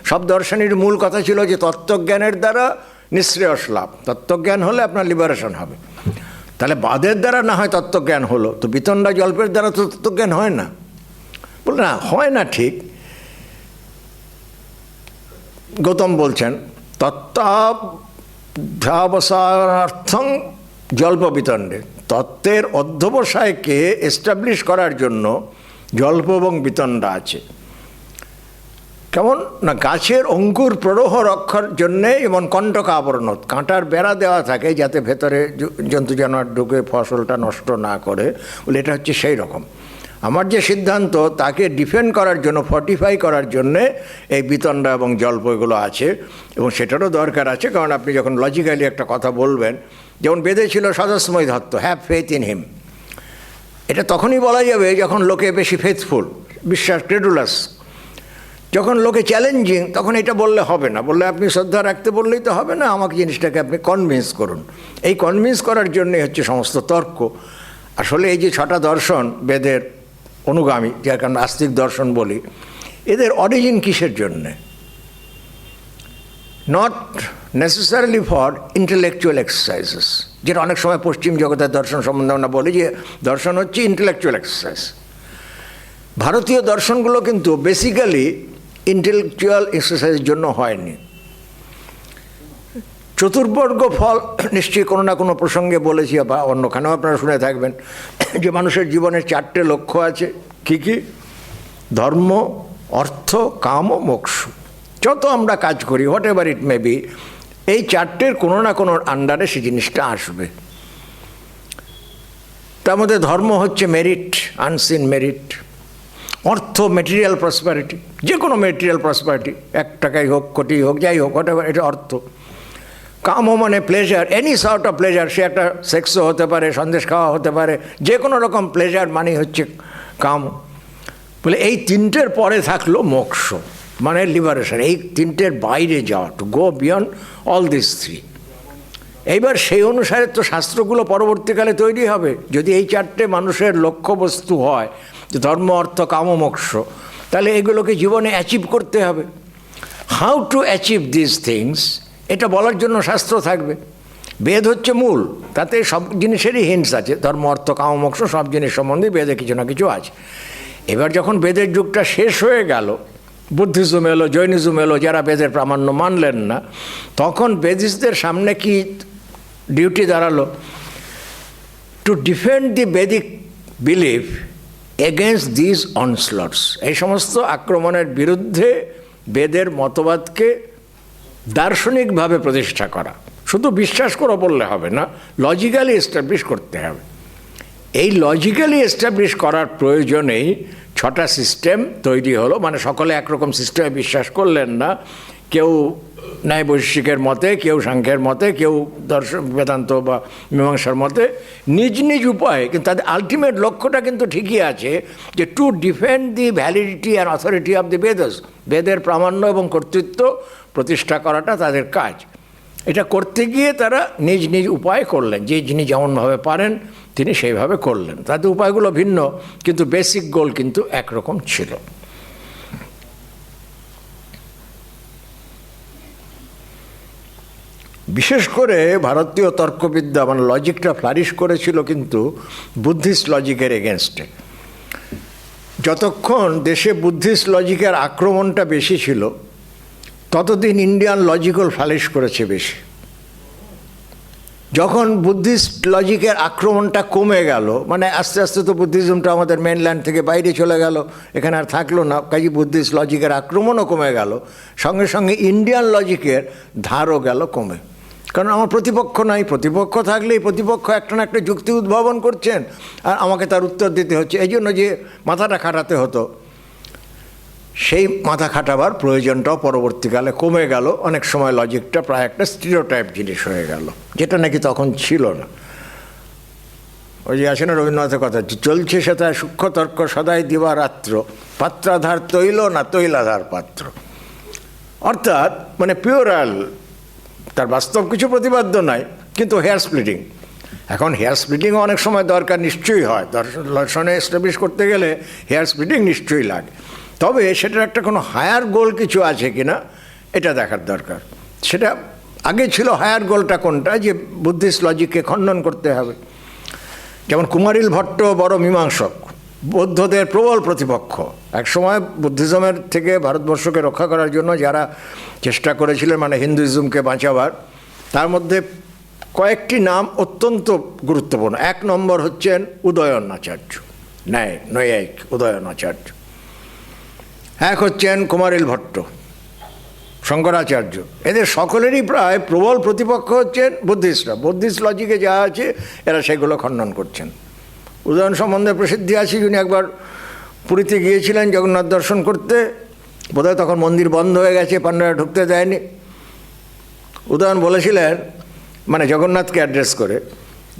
সব দর্শনের মূল কথা ছিল যে তত্ত্বজ্ঞানের দ্বারা নিঃশ্রেয়স লাভ, তত্ত্বজ্ঞান হলে আপনার লিবারেশন হবে। তাহলে বাদের দ্বারা না হয় তত্ত্বজ্ঞান হলো, তো বিতণ্ডা জল্পের দ্বারা তো তত্ত্বজ্ঞান হয় না। বলে না, হয় না ঠিক। গৌতম বলছেন তত্ত্বাবসানার্থং জল্প বিতণ্ডে, তত্ত্বের অধ্যবসায়কে এস্টাবলিশ করার জন্য জল্প এবং বিতণ্ডা আছে। কেমন না, গাছের অঙ্কুর প্ররোহ রক্ষার জন্যে এমন কণ্টক আবরণ, কাঁটার বেড়া দেওয়া থাকে যাতে ভেতরে জন্তু জানোয়ার ঢুকে ফসলটা নষ্ট না করে। বলে এটা হচ্ছে সেই রকম আমার যে সিদ্ধান্ত তাকে ডিফেন্ড করার জন্য, ফর্টিফাই করার জন্যে এই বিতণ্ডা এবং জল্প এগুলো আছে, এবং সেটারও দরকার আছে। কারণ আপনি যখন লজিক্যালি একটা কথা বলবেন, যেমন বেদে ছিল সদস্ময় ধত্ত, হ্যাভ ফেথ ইন হিম, এটা তখনই বলা যাবে যখন লোকে বেশি ফেথফুল, বিশ্বাস, ক্রেডুলাস। যখন লোকে চ্যালেঞ্জিং, তখন এটা বললে হবে না। বললে আপনি শ্রদ্ধা রাখতে বললেই তো হবে না, আমাকে জিনিসটাকে আপনি কনভিন্স করুন। এই কনভিন্স করার জন্যই হচ্ছে সমস্ত তর্ক। আসলে এই যে 6টা দর্শন বেদের অনুগামী, যাকে আমরা আস্তিক দর্শন বলি, এদের অরিজিন কিসের জন্যে? Not necessarily for intellectual exercises, যেটা অনেক সময় পশ্চিম জগতের দর্শন সম্বন্ধে আমরা বলি যে দর্শন হচ্ছে ইন্টেলেকচুয়াল এক্সারসাইজ। ভারতীয় দর্শনগুলো কিন্তু বেসিক্যালি ইন্টেলেকচুয়াল এক্সারসাইজের জন্য হয়নি। চতুর্বর্গ ফল নিশ্চয়ই কোনো না কোনো প্রসঙ্গে বলেছি, বা অন্যখানেও আপনারা শুনে থাকবেন যে মানুষের জীবনের 4টে লক্ষ্য আছে। কী কী? ধর্ম, অর্থ, কাম ও মোক্ষ। যত আমরা কাজ করি, what ever it may be, এই 4টের কোনো না কোনো আন্ডারে সেই জিনিসটা আসবে। তার মধ্যে ধর্ম হচ্ছে মেরিট, আনসিন মেরিট। অর্থ মেটেরিয়াল প্রসপারিটি, যে কোনো মেটেরিয়াল প্রসপারিটি, 1 টাকাই হোক, কোটি হোক, যাই হোক, হোয়াট এভার, এটা অর্থ। কাম মানে pleasure, any sort of pleasure, সে একটা সেক্সও হতে পারে, সন্দেশ খাওয়া হতে পারে, যে কোনো রকম প্লেজার মানে হচ্ছে কাম। বলে এই 3টের পরে থাকলো মোক্ষ, মানে লিবারেশন। এই 3টের বাইরে যাওয়া, to go beyond all this 3। এইবার সেই অনুসারে তো শাস্ত্রগুলো পরবর্তীকালে তৈরি হবে। যদি এই 4টে মানুষের লক্ষ্যবস্তু হয়, যে ধর্ম, অর্থ, কাম ও মোক্ষ, তাহলে এগুলোকে জীবনে অ্যাচিভ করতে হবে। How to achieve this things, এটা বলার জন্য শাস্ত্র থাকবে। বেদ হচ্ছে মূল, তাতে সব জিনিসেরই হিন্টস আছে, ধর্ম অর্থ কাম মোক্ষ সব জিনিস সম্বন্ধে বেদে কিছু না কিছু আছে। এবার যখন বেদের যুগটা শেষ হয়ে গেল, বুদ্ধিজম এলো, জৈনিজম এলো, যারা বেদের প্রামাণ্য মানলেন না, তখন বেদিসদের সামনে কি ডিউটি দাঁড়ালো? To defend the Vedic belief against this onslaughts, এই সমস্ত আক্রমণের বিরুদ্ধে বেদের মতবাদকে দার্শনিকভাবে প্রতিষ্ঠা করা। শুধু বিশ্বাস করে বললে হবে না, লজিক্যালি এস্টাবলিশ করতে হবে। এই লজিক্যালি এস্টাবলিশ করার প্রয়োজনেই 6টা সিস্টেম তৈরি হলো। মানে সকলে একরকম সিস্টেমে বিশ্বাস করলেন না, কেউ ন্যায় বৈশিকের মতে, কেউ সাংখ্যের মতে, কেউ দর্শন বেদান্ত বা মীমাংসার মতে, নিজ নিজ উপায়ে। কিন্তু তাদের আলটিমেট লক্ষ্যটা কিন্তু ঠিকই আছে, যে to defend the validity and authority of the Vedas, বেদের প্রামাণ্য এবং কর্তৃত্ব প্রতিষ্ঠা করাটা তাদের কাজ। এটা করতে গিয়ে তারা নিজ নিজ উপায় করলেন, যে যিনি যেমনভাবে পারেন তিনি সেইভাবে করলেন। তাদের উপায়গুলো ভিন্ন, কিন্তু বেসিক গোল কিন্তু একরকম ছিল। বিশেষ করে ভারতীয় তর্কবিদ্যা মানে লজিকটা ফ্লারিশ করেছিল কিন্তু বুদ্ধিস্ট লজিকের এগেনস্টে। যতক্ষণ দেশে বুদ্ধিস্ট লজিকের আক্রমণটা বেশি ছিল, ততদিন ইন্ডিয়ান লজিক্যাল ফ্লারিশ করেছে বেশি। যখন বুদ্ধিস্ট লজিকের আক্রমণটা কমে গেল, মানে আস্তে আস্তে তো বুদ্ধিজমটা আমাদের মেনল্যান্ড থেকে বাইরে চলে গেল, এখানে আর থাকলো না, কাজে বুদ্ধিস্ট লজিকের আক্রমণও কমে গেল, সঙ্গে সঙ্গে ইন্ডিয়ান লজিকের ধারও গেল কমে। কারণ আমার প্রতিপক্ষ নাই, প্রতিপক্ষ থাকলেই প্রতিপক্ষ একটা না একটা যুক্তি উদ্ভাবন করছেন, আর আমাকে তার উত্তর দিতে হচ্ছে। এই জন্য যে মাথাটা খাটাতে হতো, সেই মাথা খাটাবার প্রয়োজনটাও পরবর্তীকালে কমে গেল। অনেক সময় লজিকটা প্রায় একটা স্টিরিওটাইপ জিনিস হয়ে গেল, যেটা নাকি তখন ছিল না। ওই যে আছে না রবীন্দ্রনাথের কথা, চলছে সেটায় সূক্ষ্ম তর্ক সদাই দিবারাত্র, পাত্রাধার তৈল না তৈলাধার পাত্র। অর্থাৎ মানে পিওরাল, তার বাস্তব কিছু প্রতিপাদ্য নয়, কিন্তু হেয়ার স্প্লিটিং। এখন হেয়ার স্প্লিটিংও অনেক সময় দরকার, নিশ্চয়ই হয়, দর্শনে এস্টাবলিশ করতে গেলে হেয়ার স্প্লিটিং নিশ্চয়ই লাগে। তবে সেটার একটা কোনো হায়ার গোল কিছু আছে কিনা এটা দেখার দরকার। সেটা আগে ছিল হায়ার গোলটা কোনটা, যে বুদ্ধিস্ট লজিককে খণ্ডন করতে হবে। যেমন কুমারিল ভট্ট বড় মীমাংসক, বৌদ্ধদের প্রবল প্রতিপক্ষ। একসময় বুদ্ধিজমের থেকে ভারতবর্ষকে রক্ষা করার জন্য যারা চেষ্টা করেছিলেন, মানে হিন্দুইজমকে বাঁচাবার, তার মধ্যে কয়েকটি নাম অত্যন্ত গুরুত্বপূর্ণ। 1 নম্বর হচ্ছেন উদয়ন আচার্য, নৈয়ায়িক উদয়ন আচার্য। 1 হচ্ছেন কুমারিল ভট্ট, শঙ্করাচার্য। এদের সকলেরই প্রায় প্রবল প্রতিপক্ষ হচ্ছেন বুদ্ধিস্টরা। বুদ্ধিস্ট লজিকে যা আছে এরা সেগুলো খণ্ডন করছেন। উদয়ন সম্বন্ধে প্রসিদ্ধি আছে, যিনি একবার পুরীতে গিয়েছিলেন জগন্নাথ দর্শন করতে, বোধহয় তখন মন্দির বন্ধ হয়ে গেছে, পাণ্ডারা ঢুকতে দেয়নি। উদয়ন বলেছিলেন, মানে জগন্নাথকে অ্যাড্রেস করে,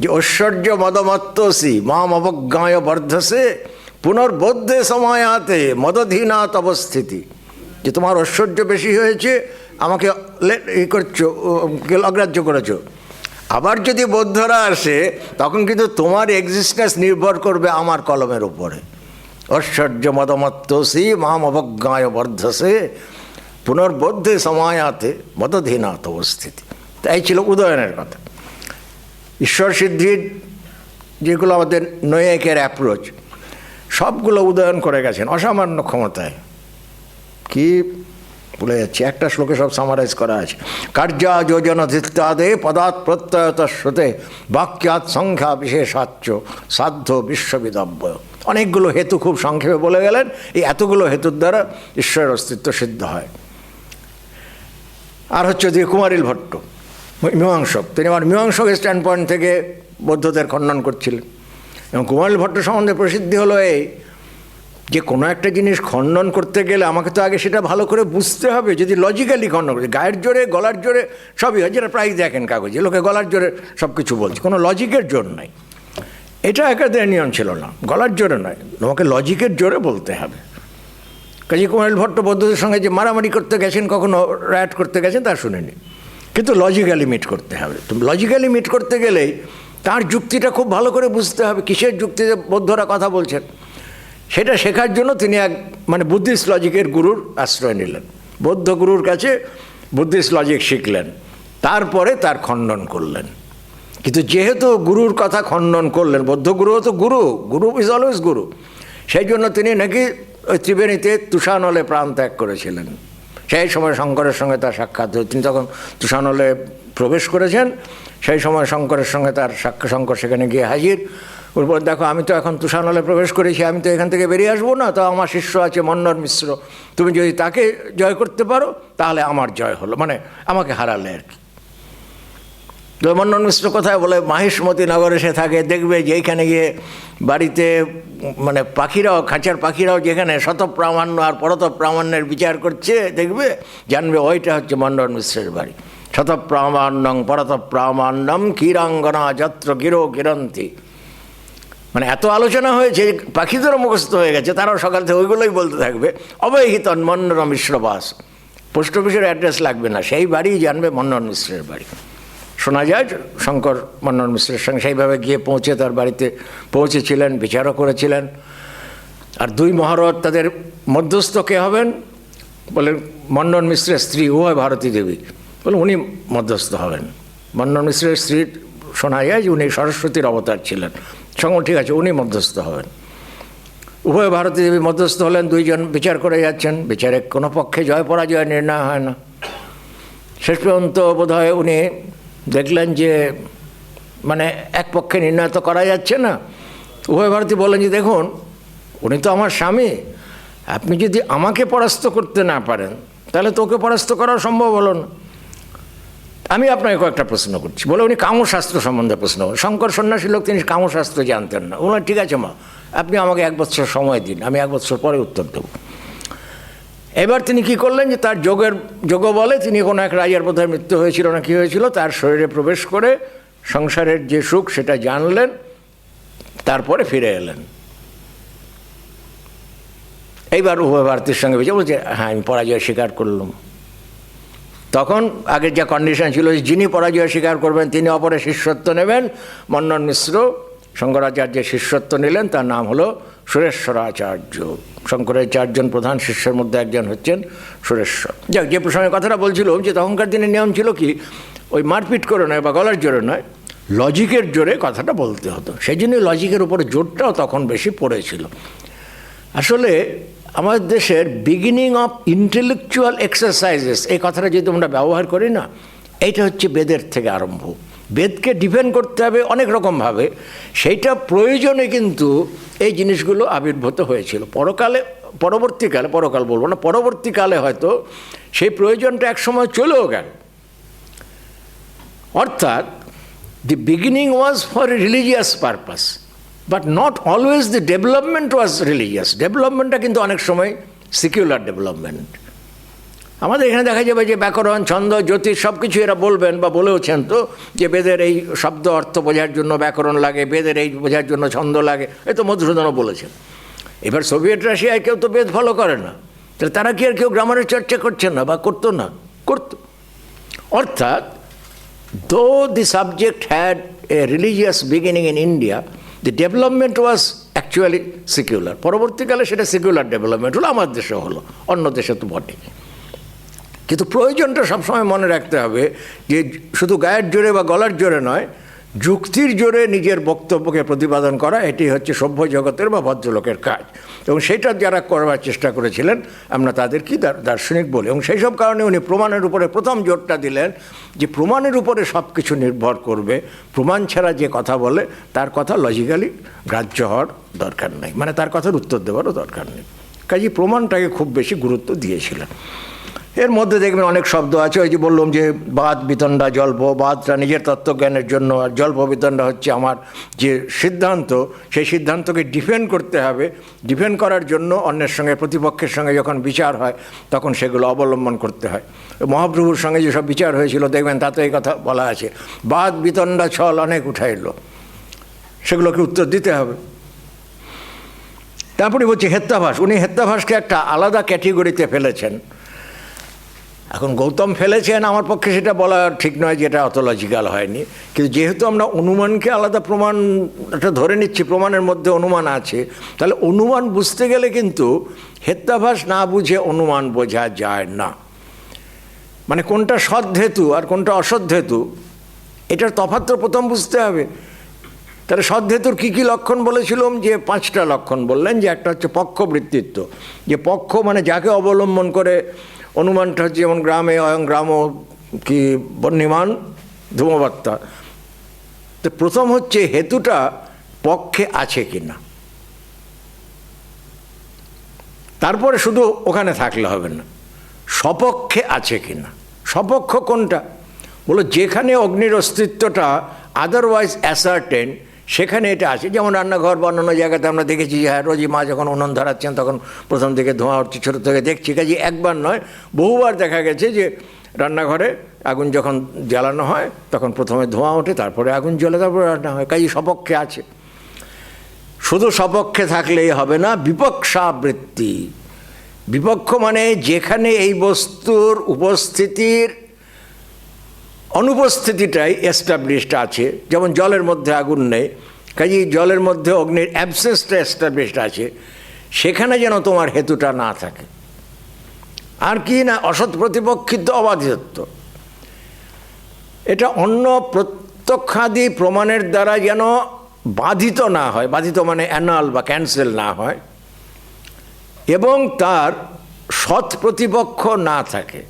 যে ঐশ্বর্য মদমত্তসি মাম অবজ্ঞায় বর্ধসে পুনর্বোধে সময়াতে মদধীনাত অবস্থিতি। যে তোমার ঐশ্বর্য বেশি হয়েছে, আমাকে করছো, অগ্রাহ্য করেছো। আবার যদি বৌদ্ধরা আসে, তখন কিন্তু তোমার এক্সিস্টেন্স নির্ভর করবে আমার কলমের উপরে। ঐশ্বর্য মদমত্তসি মাম অবজ্ঞায় বর্ধসে পুনর্বোধে সময়াতে মদধীনাত অবস্থিতি। তাই ছিল উদয়নের কথা। ঈশ্বর সিদ্ধির যেগুলো আমাদের নৈয়ায়িকের অ্যাপ্রোচ, সবগুলো উদয়ন করে গেছেন অসামান্য ক্ষমতায়। কি ভুলে যাচ্ছি, একটা শ্লোকে সব সামারাইজ করা আছে। কার্যা যোজনধিত্যাদে পদাৎ প্রত্যয়ত শ্রুতে বাক্যাৎ সংখ্যা বিশেষাচ্য সাধ্য বিশ্ববিদব্য। অনেকগুলো হেতু খুব সংক্ষেপে বলে গেলেন। এই এতগুলো হেতুর দ্বারা ঈশ্বরের অস্তিত্ব সিদ্ধ হয়। আর হচ্ছে যে কুমারিল ভট্ট, মীমাংসক। তিনি আমার মীমাংসকের স্ট্যান্ড পয়েন্ট থেকে বৌদ্ধদের খণ্ডন করছিলেন। এবং কুমারিল ভট্ট সম্বন্ধে প্রসিদ্ধি হলো এই, যে কোনো একটা জিনিস খণ্ডন করতে গেলে আমাকে তো আগে সেটা ভালো করে বুঝতে হবে। যদি লজিক্যালি খণ্ডন করে, গায়ের জোরে গলার জোরে সবই হয়, যেটা প্রায় দেখেন কাগজে লোকে গলার জোরে সব কিছু বলছে, কোনো লজিকের জোর নাই। এটা একাদের নিয়ম ছিল না, গলার জোরে নয়, তোমাকে লজিকের জোরে বলতে হবে। কাজী কুমারিল ভট্ট বৌদ্ধদের সঙ্গে যে মারামারি করতে গেছেন, কখনো রায়াট করতে গেছেন, তা শুনিনি। কিন্তু লজিক্যালি মিট করতে হবে। তো লজিক্যালি মিট করতে গেলেই তার যুক্তিটা খুব ভালো করে বুঝতে হবে, কিসের যুক্তিতে বৌদ্ধরা কথা বলছেন। সেটা শেখার জন্য তিনি মানে বুদ্ধিস্ট লজিকের গুরুর আশ্রয় নিলেন। বৌদ্ধ গুরুর কাছে বুদ্ধিস্ট লজিক শিখলেন, তারপরে তার খণ্ডন করলেন। কিন্তু যেহেতু গুরুর কথা খণ্ডন করলেন, বৌদ্ধ গুরুও তো গুরু, গুরু ইজ অলওয়েজ গুরু, সেই জন্য তিনি নাকি ওই ত্রিবেণীতে তুষানলে প্রাণ ত্যাগ করেছিলেন। সেই সময় শঙ্করের সঙ্গে তার সাক্ষাৎ, তিনি তখন তুষানলে প্রবেশ করেছেন, সেই সময় শঙ্করের সঙ্গে তার শঙ্কর সেখানে গিয়ে হাজির। ওরপর দেখো আমি তো এখন তুষানলে প্রবেশ করেছি, আমি তো এখান থেকে বেরিয়ে আসবো না, তো আমার শিষ্য আছে মন্নর মিশ্র, তুমি যদি তাকে জয় করতে পারো তাহলে আমার জয় হলো, মানে আমাকে হারালে আর কি। মন্নন মিশ্র কোথায় বলে, মাহিষ্মতি নগরে সে থাকে, দেখবে যে এইখানে গিয়ে বাড়িতে মানে পাখিরাও, খাঁচার পাখিরাও যেখানে শতপ্রামাণ্য আর পরতপ্রামাণ্যের বিচার করছে দেখবে, জানবে ওইটা হচ্ছে মন্নন মিশ্রের বাড়ি। শতপ্রামাণ্যং পরতপ্রামাণ্যম ক্ষীরাঙ্গনা যত্র গিরো গিরন্তি, মানে এত আলোচনা হয়েছে, পাখিদেরও মুখস্থ হয়ে গেছে, তারাও সকাল থেকে ওইগুলোই বলতে থাকবে। অবহিতন মন্নন মিশ্রবাস, পোস্ট অফিসের অ্যাড্রেস লাগবে না, সেই বাড়ি জানবে মন্নন মিশ্রের বাড়ি। শোনা যায় শঙ্কর মন্নন মিশ্রের সঙ্গে সেইভাবে গিয়ে পৌঁছে তার বাড়িতে পৌঁছেছিলেন, বিচারও করেছিলেন। আর দুই মহারথ, তাদের মধ্যস্থ কে হবেন বলেন, মন্নন মিশ্রের স্ত্রী উভয় ভারতী দেবী, বলে উনি মধ্যস্থ হবেন। মন্নন মিশ্রের স্ত্রী শোনা যায় যে উনি সরস্বতীর অবতার ছিলেন, সঙ্গে ঠিক আছে উনি মধ্যস্থ হবেন। উভয় ভারতী দেবী মধ্যস্থ হলেন, দুইজন বিচার করে যাচ্ছেন, বিচারে কোনো পক্ষে জয় পরাজয় নির্ণয় হয় না। শেষ পর্যন্ত বোধহয় উনি দেখলেন যে মানে এক পক্ষে নির্ণয় তো করা যাচ্ছে না। উভয় ভারতী বলেন যে দেখুন, উনি তো আমার স্বামী, আপনি যদি আমাকে পরাস্ত করতে না পারেন তাহলে তোকে পরাস্ত করা সম্ভব হলো না। আমি আপনাকে কয়েকটা প্রশ্ন করছি, বলে উনি কামশাস্ত্র সম্বন্ধে প্রশ্ন করেন। শঙ্কর সন্ন্যাসী লোক, তিনি কামশাস্ত্র জানতেন না। বললেন ঠিক আছে মা, আপনি আমাকে 1 বছর সময় দিন, আমি 1 বছর পরে উত্তর দেব। এবার তিনি কি করলেন যে তার যোগ বলে তিনি কোনো এক রাজার বোধহয় মৃত্যু হয়েছিল না কি হয়েছিল, তার শরীরে প্রবেশ করে সংসারের যে সুখ সেটা জানলেন, তারপরে ফিরে এলেন। এইবার উভয় ভারতীর সঙ্গে বেঁচে বলছে হ্যাঁ আমি পরাজয় স্বীকার করলাম। তখন আগের যা কন্ডিশন ছিল, যিনি পরাজয় স্বীকার করবেন তিনি অপরের শিষ্যত্ব নেবেন। মন্নন মিশ্র শঙ্করাচার্যের শিষ্যত্ব নিলেন, তার নাম হলো সুরেশ্বরাচার্য। শঙ্করের 4 জন প্রধান শিষ্যের মধ্যে একজন হচ্ছেন সুরেশ্বর। যাক, যে প্রসঙ্গে কথাটা বলছিলাম যে তখনকার দিনের নিয়ম ছিল কি, ওই মারপিট করে নয় বা গলার জোরে নয়, লজিকের জোরে কথাটা বলতে হতো। সেই জন্যই লজিকের উপরে জোরটাও তখন বেশি পড়েছিল। আসলে আমাদের দেশের বিগিনিং অফ ইন্টেলেকচুয়াল এক্সারসাইজেস, এই কথাটা যদি আমরা ব্যবহার করি না, এইটা হচ্ছে বেদের থেকে আরম্ভ। বেদকে ডিফেন্ড করতে হবে অনেক রকমভাবে, সেইটা প্রয়োজনে কিন্তু এই জিনিসগুলো আবির্ভূত হয়েছিল। পরবর্তীকালে হয়তো সেই প্রয়োজনটা একসময় চলেও গেল। অর্থাৎ the beginning was for a religious purpose, but not always the development was religious. ডেভেলপমেন্টটা কিন্তু অনেক সময় সিকিউলার ডেভেলপমেন্ট। আমাদের এখানে দেখা যাবে যে ব্যাকরণ, ছন্দ, জ্যোতিষ সব কিছু এরা বলবেন বা বলেওছেন তো, যে বেদের এই শব্দ অর্থ বোঝার জন্য ব্যাকরণ লাগে, বেদের এই বোঝার জন্য ছন্দ লাগে, এই তো মধুসূদনও বলেছেন। এবার সোভিয়েট রাশিয়ায় কেউ তো বেদ ফলো করে না, তাহলে তারা কি আর কেউ গ্রামারের চর্চা করছেন না বা করতো না? করতো। অর্থাৎ though the subject had a religious beginning in India, the development was actually secular. পরবর্তীকালে সেটা সিকিউলার ডেভেলপমেন্ট হলো, আমার দেশে হলো, অন্য দেশে তো বটে। কিন্তু প্রয়োজনটা সবসময় মনে রাখতে হবে যে শুধু গায়ের জোরে বা গলার জোরে নয়, যুক্তির জোরে নিজের বক্তব্যকে প্রতিপাদন করা, এটি হচ্ছে সভ্য জগতের বা ভদ্রলোকের কাজ। এবং সেটা যারা করবার চেষ্টা করেছিলেন আমরা তাদেরকে দার্শনিক বলি। এবং সেই সব কারণে উনি প্রমাণের উপরে প্রথম জোরটা দিলেন যে প্রমাণের উপরে সব কিছু নির্ভর করবে, প্রমাণ ছাড়া যে কথা বলে তার কথা লজিক্যালি গ্রাহ্য হওয়ার দরকার নেই, মানে তার কথার উত্তর দেওয়ারও দরকার নেই। কাজেই প্রমাণটাকে খুব বেশি গুরুত্ব দিয়েছিলেন। এর মধ্যে দেখবেন অনেক শব্দ আছে, ওই যে বললাম যে বাদ বিতণ্ডা জল্প, বাদটা নিজের তত্ত্বজ্ঞানের জন্য, আর জল্প বিতণ্ডা হচ্ছে আমার যে সিদ্ধান্ত, সেই সিদ্ধান্তকে ডিফেন্ড করতে হবে। ডিফেন্ড করার জন্য অন্যের সঙ্গে, প্রতিপক্ষের সঙ্গে যখন বিচার হয় তখন সেগুলো অবলম্বন করতে হয়। মহাপ্রভুর সঙ্গে যেসব বিচার হয়েছিল দেখবেন তাতে এই কথা বলা আছে, বাদ বিতণ্ডা ছল অনেক উঠাইল, সেগুলোকে উত্তর দিতে হবে। তারপরে বলছে হেত্যাভাস, উনি হেত্যাভাসকে একটা আলাদা ক্যাটেগরিতে ফেলেছেন। এখন গৌতম ফেলেছেন, আমার পক্ষে সেটা বলা ঠিক নয় যে এটা অত লজিক্যাল হয়নি, কিন্তু যেহেতু আমরা অনুমানকে আলাদা প্রমাণটা ধরে নিচ্ছি, প্রমাণের মধ্যে অনুমান আছে, তাহলে অনুমান বুঝতে গেলে কিন্তু হেত্যাভাস না বুঝে অনুমান বোঝা যায় না। মানে কোনটা সদ্ধেতু আর কোনটা অসদ্ধেতু এটার তফাৎ তো প্রথম বুঝতে হবে। তাহলে সদ্ধেতুর কী কী লক্ষণ বলেছিলাম? যে 5টা লক্ষণ বললেন। যে একটা হচ্ছে পক্ষবৃত্তিত্ব, যে পক্ষ মানে যাকে অবলম্বন করে অনুমানটা হচ্ছে, যেমন গ্রামে অয়ং গ্রাম কি বন্যমান ধূমবার্তা। তো প্রথম হচ্ছে হেতুটা পক্ষে আছে কিনা, তারপরে শুধু ওখানে থাকলে হবে না, স্বপক্ষে আছে কিনা। স্বপক্ষ কোনটা? বলো যেখানে অগ্নির অস্তিত্বটা আদারওয়াইজ অ্যাসার্টেন, সেখানে এটা আছে। যেমন রান্নাঘর বা অন্যান্য জায়গাতে আমরা দেখেছি যে হ্যাঁ, রোজই মা যখন উনুন ধরাচ্ছেন তখন প্রথম দিকে ধোঁয়া উঠছে, ছোটো থেকে দেখছি। কাজে একবার নয়, বহুবার দেখা গেছে যে রান্নাঘরে আগুন যখন জ্বালানো হয় তখন প্রথমে ধোঁয়া ওঠে, তারপরে আগুন জ্বলে, তারপরে রান্না হয়। কাজে স্বপক্ষে আছে। শুধু স্বপক্ষে থাকলেই হবে না, বিপক্ষাবৃত্তি। বিপক্ষ মানে যেখানে এই বস্তুর উপস্থিতির অনুপস্থিতিটাই এস্টাবলিশড আছে। যেমন জলের মধ্যে আগুন নেই, কাজেই জলের মধ্যে অগ্নির অ্যাবসেন্সটা এস্টাবলিশড আছে, সেখানে যেন তোমার হেতুটা না থাকে। আর কি না, অসৎ প্রতিপক্ষিত অবাধিতত্ব। এটা অন্য প্রত্যক্ষাদি প্রমাণের দ্বারা যেন বাধিত না হয়, বাধিত মানে অ্যানাল বা ক্যান্সেল না হয়, এবং তার সৎ প্রতিপক্ষ না থাকে।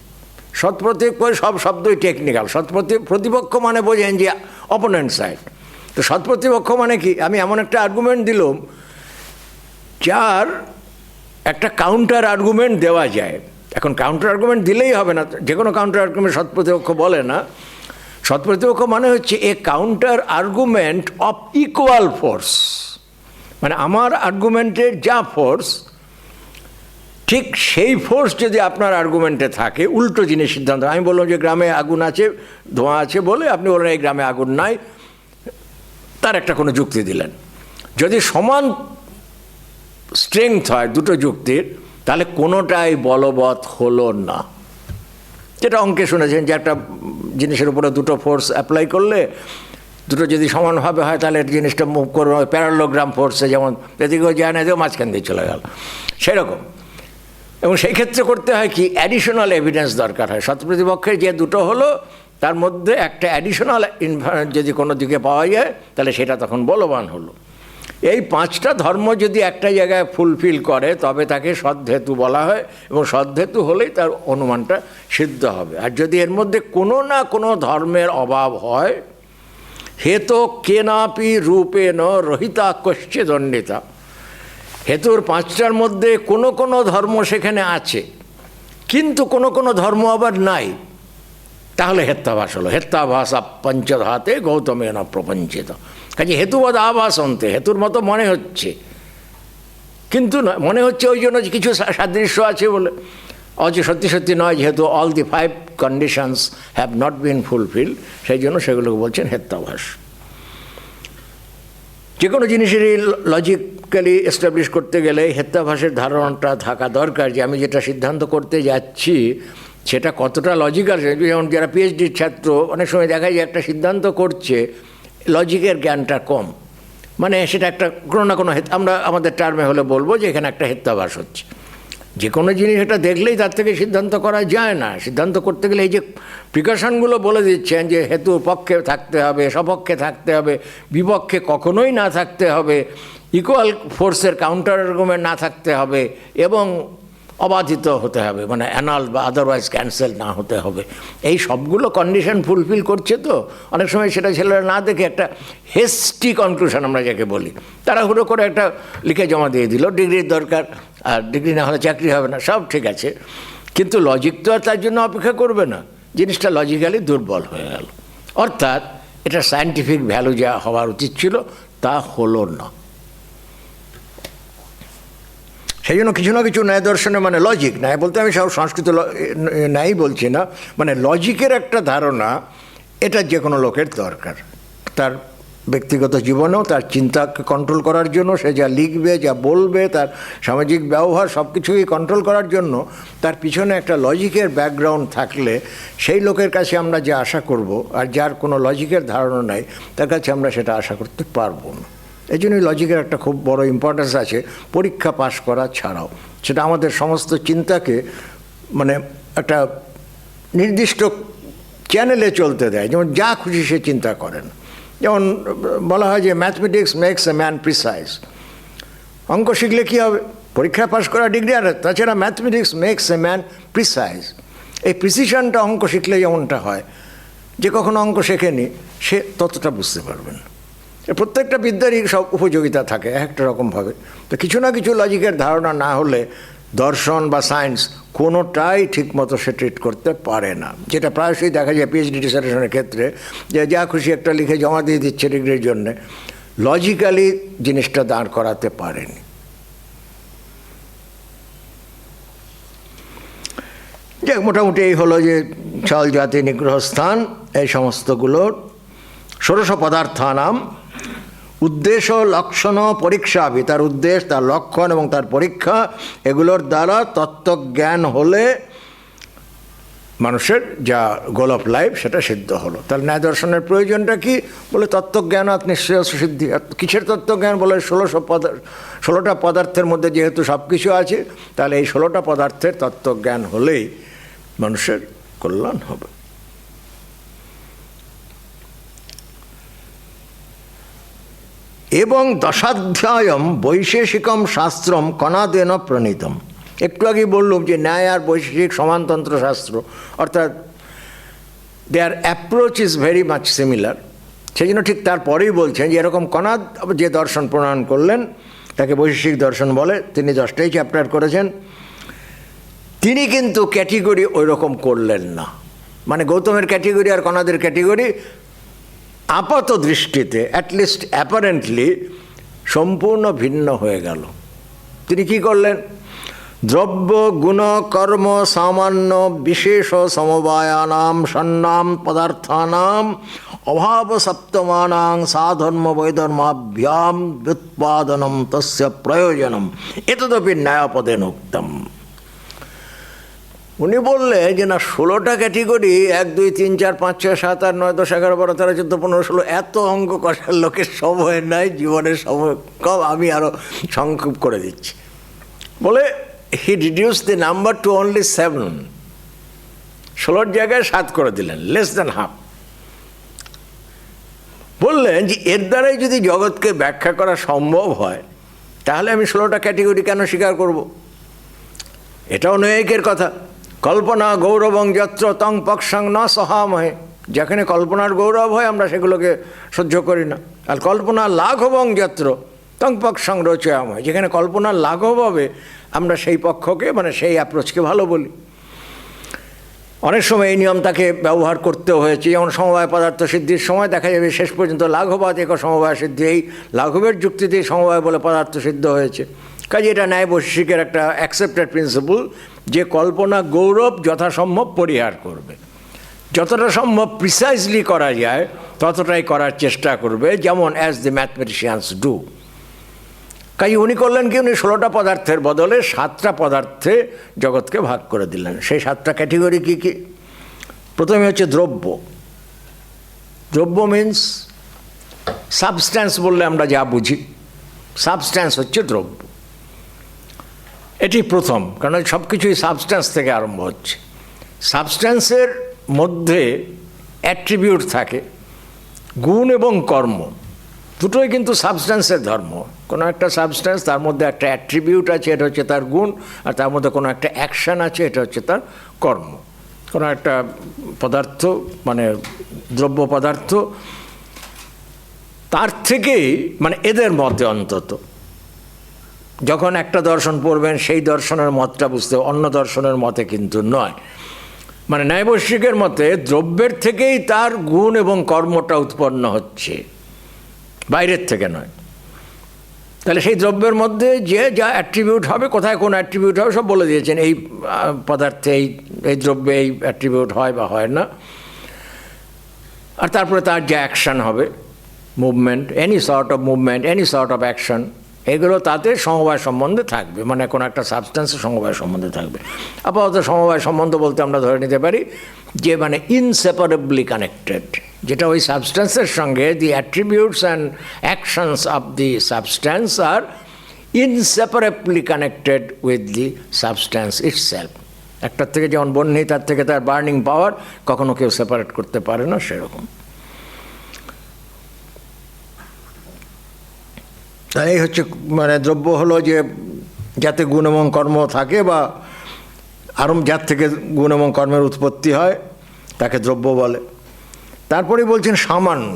সৎ প্রতিপক্ষ সব শব্দই টেকনিক্যাল। সৎ প্রতিপক্ষ মানে বোঝেন যে অপোনেন্ট সাইড। তো সৎ প্রতিপক্ষ মানে কি? আমি এমন একটা আর্গুমেন্ট দিলাম যার একটা কাউন্টার আর্গুমেন্ট দেওয়া যায়। এখন কাউন্টার আর্গুমেন্ট দিলেই হবে না, যে কোনো কাউন্টার আর্গুমেন্ট সৎ প্রতিপক্ষ বলে না। সৎ প্রতিপক্ষ মানে হচ্ছে a counter argument of equal force, মানে আমার আর্গুমেন্টের যা ফোর্স, ঠিক সেই ফোর্স যদি আপনার আর্গুমেন্টে থাকে, উল্টো জিনিস সিদ্ধান্ত। আমি বললাম যে গ্রামে আগুন আছে, ধোঁয়া আছে বলে, আপনি বললেন এই গ্রামে আগুন নাই, তার একটা কোনো যুক্তি দিলেন। যদি সমান স্ট্রেংথ হয় দুটো যুক্তির, তাহলে কোনোটাই বলবৎ হলো না। যেটা অঙ্কে শুনেছেন যে একটা জিনিসের উপরে দুটো ফোর্স অ্যাপ্লাই করলে দুটো যদি সমানভাবে হয় তাহলে জিনিসটা মুভ করবে প্যারালোগ্রাম ফোর্সে, যেমন এদিকেও যায় না, এদিকেও মাঝখান দিয়ে চলে গেল, সেরকম। এবং সেই ক্ষেত্রে করতে হয় কি, অ্যাডিশনাল এভিডেন্স দরকার হয়। শতপ্রতিপক্ষের যে দুটো হলো তার মধ্যে একটা অ্যাডিশনাল যদি কোনো দিকে পাওয়া যায় তাহলে সেটা তখন বলবান হলো। এই 5টা ধর্ম যদি একটা জায়গায় ফুলফিল করে তবে তাকে সদ্ধেতু বলা হয়, এবং সদ্ধেতু হলেই তার অনুমানটা সিদ্ধ হবে। আর যদি এর মধ্যে কোনো না কোনো ধর্মের অভাব হয়, হেতো কেনাপি রূপেণ রহিতা কশ্চে দণ্ডিতা, হেতুর 5টার মধ্যে কোনো কোনো ধর্ম সেখানে আছে কিন্তু কোনো কোনো ধর্ম আবার নাই, তাহলে হেত্যাভাস হলো। হেত্যাভাস পঞ্চধাতে গৌতমেন প্রপঞ্চিত। কাজে হেতুবদ আভাস অন্তে, হেতুর মতো মনে হচ্ছে কিন্তু না, মনে হচ্ছে ওই জন্য কিছু সাদৃশ্য আছে বলে, অথচ সত্যি সত্যি নয়, যেহেতু all the 5 conditions have not been fulfil, সেই জন্য সেগুলোকে বলছেন হেত্যাভাস। যে কোনো জিনিসেরই লজিক্যালি এস্টাবলিশ করতে গেলে হেত্যাভাসের ধারণাটা থাকা দরকার, যে আমি যেটা সিদ্ধান্ত করতে যাচ্ছি সেটা কতটা লজিক্যাল। যেমন যারা পিএইচডির ছাত্র, অনেক সময় দেখা যায় একটা সিদ্ধান্ত করছে, লজিকের জ্ঞানটা কম, মানে সেটা একটা কোনো না কোনো আমরা আমাদের টার্মে হলে বলবো যে এখানে একটা হেত্যাভাস হচ্ছে। যে কোনো জিনিস এটা দেখলেই তার থেকে সিদ্ধান্ত করা যায় না। সিদ্ধান্ত করতে গেলে এই যে প্রিকশনগুলো বলে দিচ্ছেন যে হেতুর পক্ষে থাকতে হবে, সপক্ষে থাকতে হবে, বিপক্ষে কখনোই না থাকতে হবে, ইকুয়াল ফোর্সের কাউন্টার আর্গুমেন্ট না থাকতে হবে, এবং অবাধিত হতে হবে, মানে অ্যানাল বা আদারওয়াইজ ক্যান্সেল না হতে হবে। এই সবগুলো কন্ডিশন ফুলফিল করছে। তো অনেক সময় সেটা ছেলেরা না দেখে একটা হেস্টি কনক্লুশন আমরা যাকে বলি, তারা হুড়ো করে একটা লিখে জমা দিয়ে দিল, ডিগ্রির দরকার, আর ডিগ্রি না হলে চাকরি হবে না, সব ঠিক আছে, কিন্তু লজিক তো আর তার জন্য অপেক্ষা করবে না, জিনিসটা লজিক্যালি দুর্বল হয়ে গেল। অর্থাৎ এটা সায়েন্টিফিক ভ্যালু যা হওয়ার উচিত ছিল তা হলো না। সেই জন্য কিছু না কিছু ন্যায় দর্শনে, মানে লজিক, ন্যায় বলতে আমি সব সংস্কৃত ন্যায় বলছি না, মানে লজিকের একটা ধারণা, এটা যে কোনো লোকের দরকার। তার ব্যক্তিগত জীবনেও তার চিন্তাকে কন্ট্রোল করার জন্য, সে যা লিখবে, যা বলবে, তার সামাজিক ব্যবহার সব কিছুই কন্ট্রোল করার জন্য তার পিছনে একটা লজিকের ব্যাকগ্রাউন্ড থাকলে সেই লোকের কাছে আমরা যা আশা করব, আর যার কোনো লজিকের ধারণা নাই তার কাছে আমরা সেটা আশা করতে পারবো না। এই জন্যই লজিকের একটা খুব বড় ইম্পর্টেন্স আছে পরীক্ষা পাশ করা ছাড়াও। সেটা আমাদের সমস্ত চিন্তাকে মানে একটা নির্দিষ্ট চ্যানেলে চলতে দেয়, যেমন যা খুশি সে চিন্তা করেন। যেমন বলা হয় যে mathematics makes a man precise. অঙ্ক শিখলে কী হবে? পরীক্ষা পাস করা ডিগ্রি, আর তাছাড়া mathematics makes a man precise. এই প্রিসিশনটা অঙ্ক শিখলে যেমনটা হয়, যে কখনো অঙ্ক শেখেনি সে ততটা বুঝতে পারবেন। প্রত্যেকটা বিদ্যারই সব উপযোগিতা থাকে একটা রকমভাবে। তো কিছু না কিছু লজিকের ধারণা না হলে দর্শন বা সায়েন্স কোনোটাই ঠিকমতো সে ট্রিট করতে পারে না। যেটা প্রায়শই দেখা যায় পিএইচডি ডিসার্টেশনের ক্ষেত্রে, যে যা খুশি একটা লিখে জমা দিয়ে দিচ্ছে ডিগ্রির জন্যে, লজিক্যালি জিনিসটা দাঁড় করাতে পারেনি। যাক, মোটামুটি এই হলো যে ছল জাতি, নিগ্রহস্থান, এই সমস্তগুলোর ষোড়শ পদার্থানাম উদ্দেশ্য লক্ষণ পরীক্ষাভি, তার উদ্দেশ্য, তার লক্ষণ এবং তার পরীক্ষা, এগুলোর দ্বারা তত্ত্বজ্ঞান হলে মানুষের যা গোল অফ লাইফ সেটা সিদ্ধ হলো। তাহলে ন্যায় দর্শনের প্রয়োজনটা কি? বলে তত্ত্বজ্ঞান নিশ্চয় সিদ্ধি। কিসের তত্ত্বজ্ঞান? বলে 16টা পদার্থের মধ্যে যেহেতু সব কিছু আছে, তাহলে এই 16টা পদার্থের তত্ত্বজ্ঞান হলেই মানুষের কল্যাণ হবে। এবং দশাধ্যায়ম বৈশেষিকম শাস্ত্রম কণাদেন প্রণীতম। একটু আগে বললাম যে ন্যায় আর বৈশেষিক সমানতন্ত্র শাস্ত্র, অর্থাৎ their approach is very much similar. সেই জন্য ঠিক তারপরেই বলছেন যে এরকম কণাদ যে দর্শন প্রণয়ন করলেন তাকে বৈশেষিক দর্শন বলে। তিনি 10টাই চ্যাপ্টার করেছেন। তিনি কিন্তু ক্যাটেগরি ওই রকম করলেন না। মানে গৌতমের ক্যাটেগরি আর কণাদের ক্যাটেগরি আপাত দৃষ্টিতে, অ্যাটলিস্ট অ্যাপারেন্টলি, সম্পূর্ণ ভিন্ন হয়ে গেল। তিনি কি করলেন? দ্রব্য গুণ কর্ম সামান্য বিশেষ সমবায়ানাম সন্নাম পদার্থানাম অভাব সপ্তমানাং সাধর্ম বৈধর্মাভ্যাম ব্যুৎপাদনম তস্য প্রয়োজনম এতদপি ন্যায়পদেন উক্তম। উনি বললেন যে না, 16টা ক্যাটেগরি, 1 2 3 4 5 6 7 8 9 10 11 12 13 14 15 16, এত অঙ্ক কষার লোকের সময় নাই, জীবনের সময় কম, আমি আরও সংক্ষেপ করে দিচ্ছি। বলে he reduce the number to only 7। 16 জায়গায় 7 করে দিলেন, লেস দ্যান হাফ। বললেন যে এর দ্বারাই যদি জগৎকে ব্যাখ্যা করা সম্ভব হয়, তাহলে আমি 16টা ক্যাটেগরি কেন স্বীকার করব? এটাও নৈয়ায়িকের কথা। কল্পনা গৌরবং যত্র তং পক্ষং ন সহামহে। যেখানে কল্পনার গৌরব হয় আমরা সেগুলোকে সহ্য করি না। আর কল্পনা লাঘবং যত্র তং পক্ষং রোচয়ামহে। যেখানে কল্পনার লাঘব হবে আমরা সেই পক্ষকে, মানে সেই অ্যাপ্রোচকে ভালো বলি। অনেক সময় এই নিয়ম তাকে ব্যবহার করতেও হয়েছে। যেমন সমবায় পদার্থ সিদ্ধির সময় দেখা যাবে শেষ পর্যন্ত লাঘবাদ এক সমবায় সিদ্ধি, এই লাঘবের যুক্তিতেই সমবায় বলে পদার্থ সিদ্ধ হয়েছে। কাজে এটা ন্যায় বৈশেষিকের একটা অ্যাকসেপ্টেড প্রিন্সিপল, যে কল্পনা গৌরব যথাসম্ভব পরিহার করবে, যতটা সম্ভব প্রিসাইজলি করা যায় ততটাই করার চেষ্টা করবে, যেমন অ্যাজ দ্য ম্যাথমেটিশিয়ানস ডু। কাজে উনি করলেন কি? উনি 16টা পদার্থের বদলে 7টা পদার্থে জগৎকে ভাগ করে দিলেন। সেই 7টা ক্যাটেগরি কী কী? প্রথমে হচ্ছে দ্রব্য। দ্রব্য মিন্স সাবস্ট্যান্স বললে আমরা যা বুঝি, সাবস্ট্যান্স হচ্ছে দ্রব্য। এটি প্রথম, কারণ সব কিছুই সাবস্ট্যান্স থেকে আরম্ভ হচ্ছে। সাবস্ট্যান্সের মধ্যে অ্যাট্রিবিউট থাকে, গুণ এবং কর্ম, দুটোই কিন্তু সাবস্ট্যান্সের ধর্ম। কোনো একটা সাবস্ট্যান্স, তার মধ্যে একটা অ্যাট্রিবিউট আছে, এটা হচ্ছে তার গুণ, আর তার মধ্যে কোনো একটা অ্যাকশান আছে, এটা হচ্ছে তার কর্ম। কোনো একটা পদার্থ, মানে দ্রব্য পদার্থ, তার থেকেই, মানে এদের মতে অন্তত, যখন একটা দর্শন পড়বেন সেই দর্শনের মতটা বুঝতে, অন্য দর্শনের মতে কিন্তু নয়। মানে ন্যায় বৈশেষিকের মতে দ্রব্যের থেকেই তার গুণ এবং কর্মটা উৎপন্ন হচ্ছে, বাইরের থেকে নয়। তাহলে সেই দ্রব্যের মধ্যে যে যা অ্যাট্রিবিউট হবে, কোথায় কোন অ্যাট্রিবিউট হবে সব বলে দিয়েছেন। এই পদার্থে এই দ্রব্যে এই অ্যাট্রিবিউট হয় বা হয় না। আর তারপরে তার যে অ্যাকশান হবে, movement, any sort of movement, any sort of action, এগুলো তাতে সমবায় সম্বন্ধে থাকবে, মানে কোনো একটা সাবস্ট্যান্সের সমবায় সম্বন্ধে থাকবে। আপাতত সমবায় সম্বন্ধ বলতে আমরা ধরে নিতে পারি যে মানে ইনসেপারেবলি কানেক্টেড, যেটা ওই সাবস্ট্যান্সের সঙ্গে the attributes and actions of the substance are inseparably connected with the substance itself. একটার থেকে যেমন বহ্নি, তার থেকে তার বার্নিং পাওয়ার কখনো কেউ সেপারেট করতে পারে না, সেরকম। তাই এই হচ্ছে মানে দ্রব্য হলো যে যাতে গুণ এবং কর্ম থাকে, বা আরও যার থেকে গুণ এবং কর্মের উৎপত্তি হয় তাকে দ্রব্য বলে। তারপরেই বলছেন সামান্য।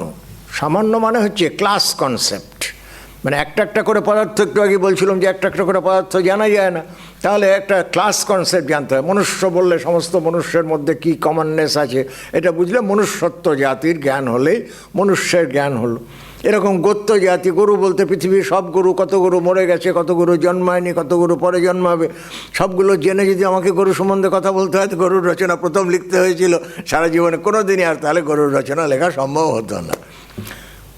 সামান্য মানে হচ্ছে ক্লাস কনসেপ্ট, মানে একটা একটা করে পদার্থ, একটু আগে বলছিলাম যে একটা একটা করে পদার্থ জানা যায় না, তাহলে একটা ক্লাস কনসেপ্ট জানতে হয়। মনুষ্য বললে সমস্ত মনুষ্যের মধ্যে কী কমননেস আছে এটা বুঝলে মনুষ্যত্ব জাতির জ্ঞান হলেই মনুষ্যের জ্ঞান হলো। এরকম গোত্র জাতি, গরু বলতে পৃথিবীর সব গরু, কত গরু মরে গেছে, কত গরু জন্মায়নি, কত গরু পরে জন্মাবে, সবগুলো জেনে যদি আমাকে গরু সম্বন্ধে কথা বলতে হয়, তো গরুর রচনা প্রথম লিখতে হয়েছিল, সারা জীবনে কোনো দিনই আর তাহলে গরুর রচনা লেখা সম্ভব হতো না।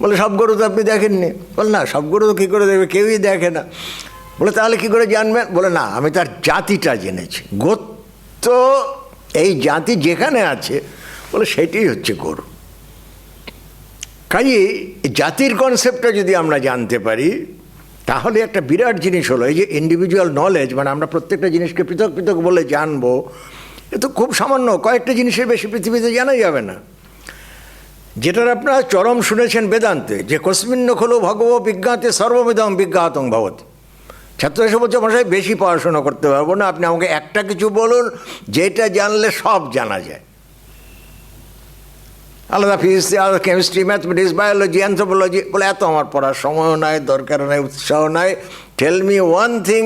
বলে সব গরু তো আপনি দেখেননি। বলে না, সব গরু তো কী করে দেখবে, কেউই দেখে না। বলে তাহলে কী করে জানবেন? বলে না, আমি তার জাতিটা জেনেছি। গোত্র এই জাতি যেখানে আছে, বলে সেটাই হচ্ছে গরু। কাজেই জাতির কনসেপ্টটা যদি আমরা জানতে পারি, তাহলে একটা বিরাট জিনিস হলো এই যে ইন্ডিভিজুয়াল নলেজ, মানে আমরা প্রত্যেকটা জিনিসকে পৃথক পৃথক বলে জানবো, এ তো খুব সামান্য, কয়েকটা জিনিসের বেশি পৃথিবীতে জানা যাবে না। যেটার আপনারা চরম শুনেছেন বেদান্তে, যে কস্মিন্ন খলু ভগব বিজ্ঞাতে সর্ববিধম বিজ্ঞাতং ভবতি। ছাত্র এসে বলছে মশাই বেশি পড়াশোনা করতে পারবো না, আপনি আমাকে একটা কিছু বলুন যেটা জানলে সব জানা যায়। আলাদা ফিজিক্স, আলাদা কেমিস্ট্রি, ম্যাথমেটিক্স, বায়োলজি, অ্যানথ্রোপোলজি। বলে এত আমার পড়ার সময়ও নাই, দরকার নাই, উৎসাহ নাই। Tell me one thing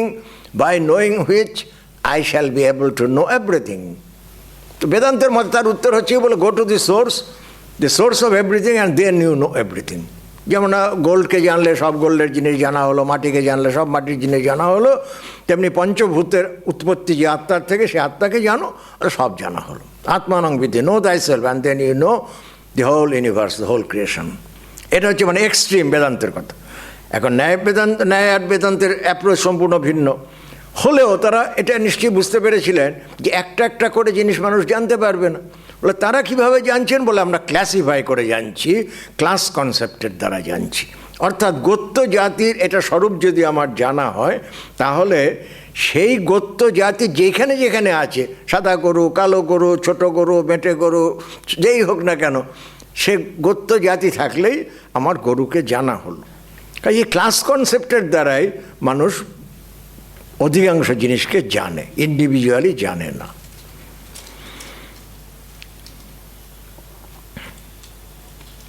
by knowing which I shall be able to know everything. তো বেদান্তের মধ্যে তার উত্তর হচ্ছে বলে go to the source of everything and then you know everything. যেমন গোল্ডকে জানলে সব গোল্ডের জিনিস জানা হলো, মাটিকে জানলে সব মাটির জিনিস জানা হলো, তেমনি পঞ্চভূতের উৎপত্তি যে আত্মার থেকে, সে আত্মাকে জানো, আর সব জানা হলো। আত্মানং বিধি know thyself and then you know the whole universe, the whole creation. এটা হচ্ছে মানে এক্সট্রিম বেদান্তের কথা। এখন ন্যায় আর বেদান্তের অ্যাপ্রোচ সম্পূর্ণ ভিন্ন হলেও তারা এটা নিশ্চয়ই বুঝতে পেরেছিলেন যে একটা একটা করে জিনিস মানুষ জানতে পারবে না। বলে তারা কীভাবে জানছেন? বলে আমরা ক্লাসিফাই করে জানছি, ক্লাস কনসেপ্টের দ্বারা জানছি। অর্থাৎ গোত্র জাতির এটা স্বরূপ যদি আমার জানা হয়, তাহলে সেই গোত্র জাতি যেখানে যেখানে আছে, সাদা গরু, কালো গরু, ছোট গরু, বেঁটে গরু, যেই হোক না কেন, সে গোত্র জাতি থাকলেই আমার গরুকে জানা হলো। কাজে এই ক্লাস কনসেপ্টের দ্বারাই মানুষ অধিকাংশ জিনিসকে জানে, ইন্ডিভিজুয়ালি জানে না।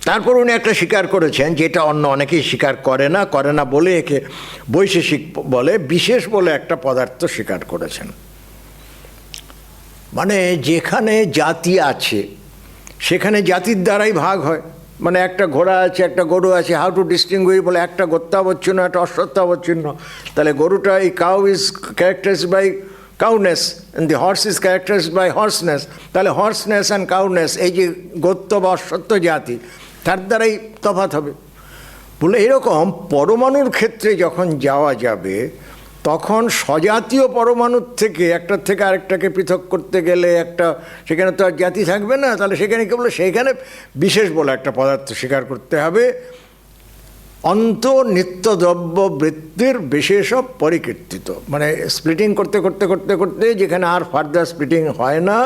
তারপর উনি একটা স্বীকার করেছেন, যেটা অন্য অনেকেই স্বীকার করে না বলে একে বৈশেষিক বলে, বিশেষ বলে একটা পদার্থ স্বীকার করেছেন। মানে যেখানে জাতি আছে সেখানে জাতির দ্বারাই ভাগ হয়। মানে একটা ঘোড়া আছে, একটা গরু আছে, হাউ টু ডিস্টিংগুইশ? বলে একটা গত্যাবচ্ছিন্ন, একটা অশ্বত্থাবচ্ছিন্ন। তাহলে গরুটা, এই cow is characterised by cowness and the horse is characterised by horseness. তাহলে হর্সনেস অ্যান্ড কাউনেস, এই যে গোত্র বা অশ্বত্থ জাতি, তার দ্বারাই তফাৎ হবে। বলে এরকম পরমাণুর ক্ষেত্রে যখন যাওয়া যাবে, তখন স্বজাতীয় পরমাণুর থেকে একটার থেকে আরেকটাকে পৃথক করতে গেলে একটা, সেখানে তো আর জাতি থাকবে না, তাহলে সেখানে কি বলে, সেখানে বিশেষ বলে একটা পদার্থ স্বীকার করতে হবে। অন্তর্নিত্যদ্রব্য বৃত্তির বিশেষ পরিকীর্তিত, মানে স্প্লিটিং করতে করতে করতে করতে যেখানে আর ফার্দার স্প্লিটিং হয় না,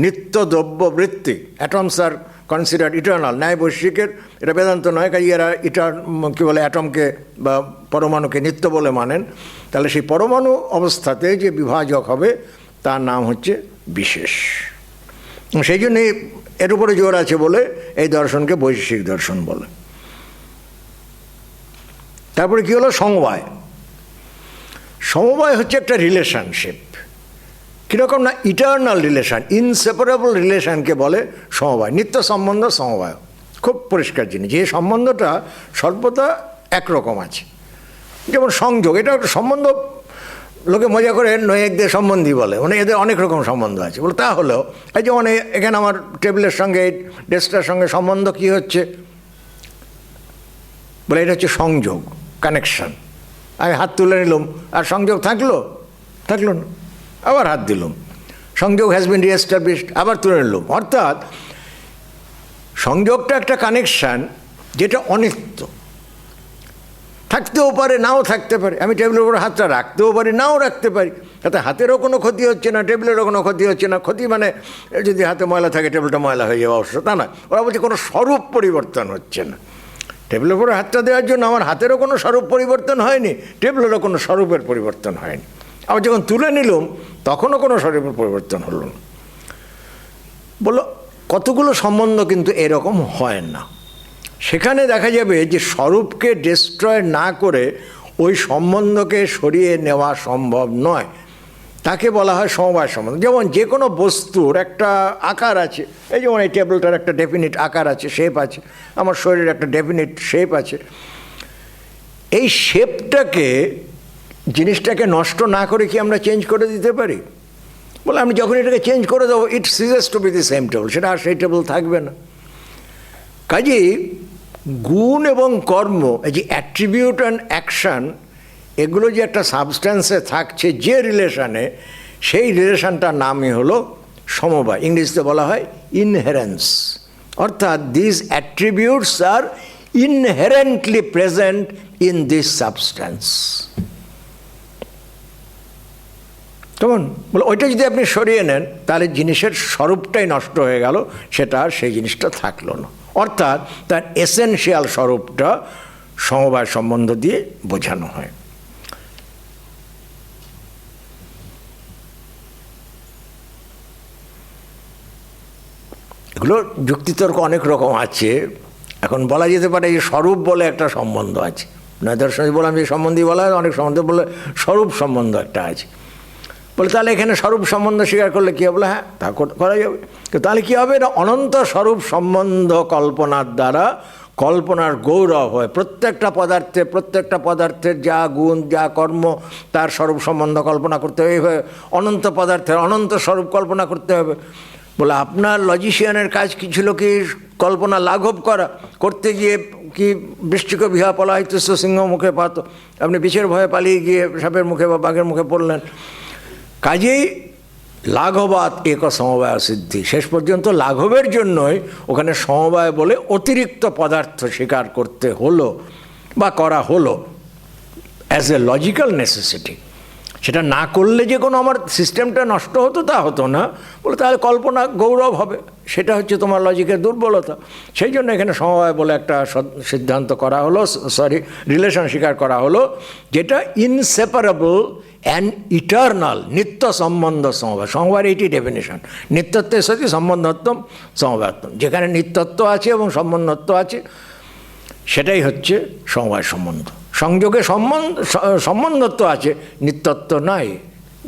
নিত্যদ্রব্য বৃত্তি। অ্যাটমস আর কনসিডার্ড ইটার্নাল। ন্যায় বৈশ্বিকের এটা বেদান্ত নয়, কাজে এরা কী বলে, অ্যাটমকে বা পরমাণুকে নিত্য বলে মানেন। তাহলে সেই পরমাণু অবস্থাতে যে বিভাজক হবে তার নাম হচ্ছে বিশেষ। সেই জন্যে এর উপরে জোর আছে বলে এই দর্শনকে বৈশেষিক দর্শন বলে। তারপরে কী হলো? সমবায়। সমবায় হচ্ছে একটা রিলেশনশিপ। কীরকম না, ইটার্নাল রিলেশান, ইনসেপারেবল রিলেশানকে বলে সমবায়। নিত্য সম্বন্ধ সমবায় খুব পরিষ্কার জিনিস। যে সম্বন্ধটা সর্বদা একরকম আছে, যেমন সংযোগ, এটা একটা সম্বন্ধ। লোকে মজা করে নৈয়ায়িকদের সম্বন্ধী বলে, মানে এদের অনেক রকম সম্বন্ধ আছে। বলে তা হলেও এই যেমন এখানে আমার টেবিলের সঙ্গে, এই ডেস্কটার সঙ্গে সম্বন্ধ কী হচ্ছে? বলে এটা হচ্ছে সংযোগ, কানেকশান। আমি হাত তুলে নিলাম, আর সংযোগ থাকলো না, আবার হাত দিলাম, সংযোগ হ্যাজ বিন রিএস্টাবলিশড, আবার তুলে নিলাম। অর্থাৎ সংযোগটা একটা কানেকশান যেটা অনিত্য। থাকতেও পারে, নাও থাকতে পারে। আমি টেবিলের উপর হাতটা রাখতেও পারি, নাও রাখতে পারি। তাতে হাতেরও কোনো ক্ষতি হচ্ছে না, টেবিলেরও কোনো ক্ষতি হচ্ছে না। ক্ষতি মানে যদি হাতে ময়লা থাকে টেবিলটা ময়লা হয়ে যাওয়া অবশ্য তা না। ওরা বলছে কোনো স্বরূপ পরিবর্তন হচ্ছে না। টেবিলের উপরে হাতটা দেওয়ার জন্য আমার হাতেরও কোনো স্বরূপ পরিবর্তন হয়নি, টেবিলেরও কোনো স্বরূপের পরিবর্তন হয়নি। আবার যখন তুলে নিলাম তখনও কোনো স্বরূপের পরিবর্তন হলো না। বললো কতগুলো সম্বন্ধ কিন্তু এরকম হয় না। সেখানে দেখা যাবে যে স্বরূপকে ডিস্ট্রয় না করে ওই সম্বন্ধকে সরিয়ে নেওয়া সম্ভব নয়। তাকে বলা হয় সমবায় সম্বন্ধ। যেমন যে কোনো বস্তুর একটা আকার আছে, এই যেমন এই টেবিলটার একটা ডেফিনিট আকার আছে, শেপ আছে, আমার শরীরের একটা ডেফিনিট শেপ আছে। এই শেপটাকে, জিনিসটাকে নষ্ট না করে কি আমরা চেঞ্জ করে দিতে পারি? বলে আমি যখন এটাকে চেঞ্জ করে দেবো it ceases to be the same table, সেটা আর সেই টেবল থাকবে না। কাজেই গুণ এবং কর্ম, এই যে অ্যাট্রিবিউট অ্যান্ড অ্যাকশান, এগুলো যে একটা সাবস্ট্যান্সে থাকছে যে রিলেশানে, সেই রিলেশানটার নামই হলো সমবায়। ইংরেজিতে বলা হয় ইনহেরেন্স। অর্থাৎ this attributes are inherently present in this substance. কেমন? বলে ওইটা যদি আপনি সরিয়ে নেন তাহলে জিনিসের স্বরূপটাই নষ্ট হয়ে গেল, সেটা আর সেই জিনিসটা থাকলো না। অর্থাৎ তার এসেনশিয়াল স্বরূপটা সমবায় সম্বন্ধ দিয়ে বোঝানো হয়। এগুলো যুক্তিতর্ক অনেক রকম আছে। এখন বলা যেতে পারে যে স্বরূপ বলে একটা সম্বন্ধ আছে। নয় দর্শনে বললাম যে সম্বন্ধই বলা হয়, অনেক সম্বন্ধে বলে স্বরূপ সম্বন্ধ একটা আছে। বলে তাহলে এখানে স্বরূপ সম্বন্ধ স্বীকার করলে কী হবে? হ্যাঁ, তা করা যাবে। তো তাহলে কী হবে? এটা অনন্ত স্বরূপ সম্বন্ধ কল্পনার দ্বারা কল্পনার গৌরব হয়। প্রত্যেকটা পদার্থের যা গুণ, যা কর্ম, তার স্বরূপ সম্বন্ধ কল্পনা করতে হবে। অনন্ত পদার্থের অনন্ত স্বরূপ কল্পনা করতে হবে। বলে আপনার লজিশিয়ানের কাজ কী ছিল? কি কল্পনা লাঘব করা। করতে গিয়ে কি বৃশ্চিক বিহা পলাইতেছ সিংহ মুখে পাত, আপনি বিছের ভয়ে পালিয়ে গিয়ে সাপের মুখে বা বাঘের মুখে পড়লেন। কাজেই লাঘবাত এক সমবায় সিদ্ধি, শেষ পর্যন্ত লাঘবের জন্যই ওখানে সমবায় বলে অতিরিক্ত পদার্থ স্বীকার করতে হলো বা করা হলো অ্যাজ এ লজিক্যাল নেসেসিটি। সেটা না করলে যে কোনো আমার সিস্টেমটা নষ্ট হতো তা হতো না। বলে তাহলে কল্পনা গৌরব হবে, সেটা হচ্ছে তোমার লজিকের দুর্বলতা। সেই জন্য এখানে সমবায় বলে একটা সিদ্ধান্ত করা হলো, রিলেশন স্বীকার করা হলো, যেটা ইনসেপারেবল অ্যান্ড ইটার্নাল, নিত্য সম্বন্ধ সমবায়। সমবায়ের এইটি ডেফিনেশন, নিত্যত্বের সাথে সম্বন্ধত্বম সমবায়ত্বম। যেখানে নিত্যত্ব আছে এবং সম্বন্ধত্ব আছে সেটাই হচ্ছে সমবায় সম্বন্ধ। সংযোগে সম্বন্ধত্ব আছে, নিত্যত্ব নাই।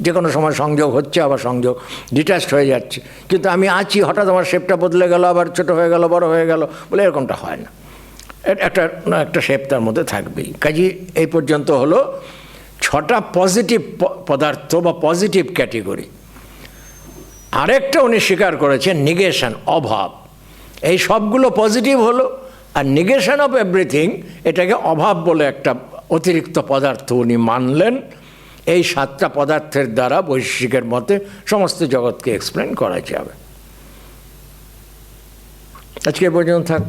যে কোনো সময় সংযোগ হচ্ছে, আবার সংযোগ ডিট্যাচড হয়ে যাচ্ছে। কিন্তু আমি আছি, হঠাৎ আমার শেপটা বদলে গেল, আবার ছোটো হয়ে গেল, বড় হয়ে গেল, বলে এরকমটা হয় না। একটা শেপ তার মধ্যে থাকবেই। কাজেই এই পর্যন্ত হলো 6টা পজিটিভ পদার্থ বা পজিটিভ ক্যাটেগরি। আরেকটা উনি স্বীকার করেছেন নিগেশন, অভাব। এই সবগুলো পজিটিভ হলো, আর নিগেশন অফ এভরিথিং এটাকে অভাব বলে একটা অতিরিক্ত পদার্থ উনি মানলেন। এই 7টা পদার্থের দ্বারা বৈশেষিকের মতে সমস্ত জগৎকে এক্সপ্লেন করা যাবে। আজকে পর্যন্ত থাক।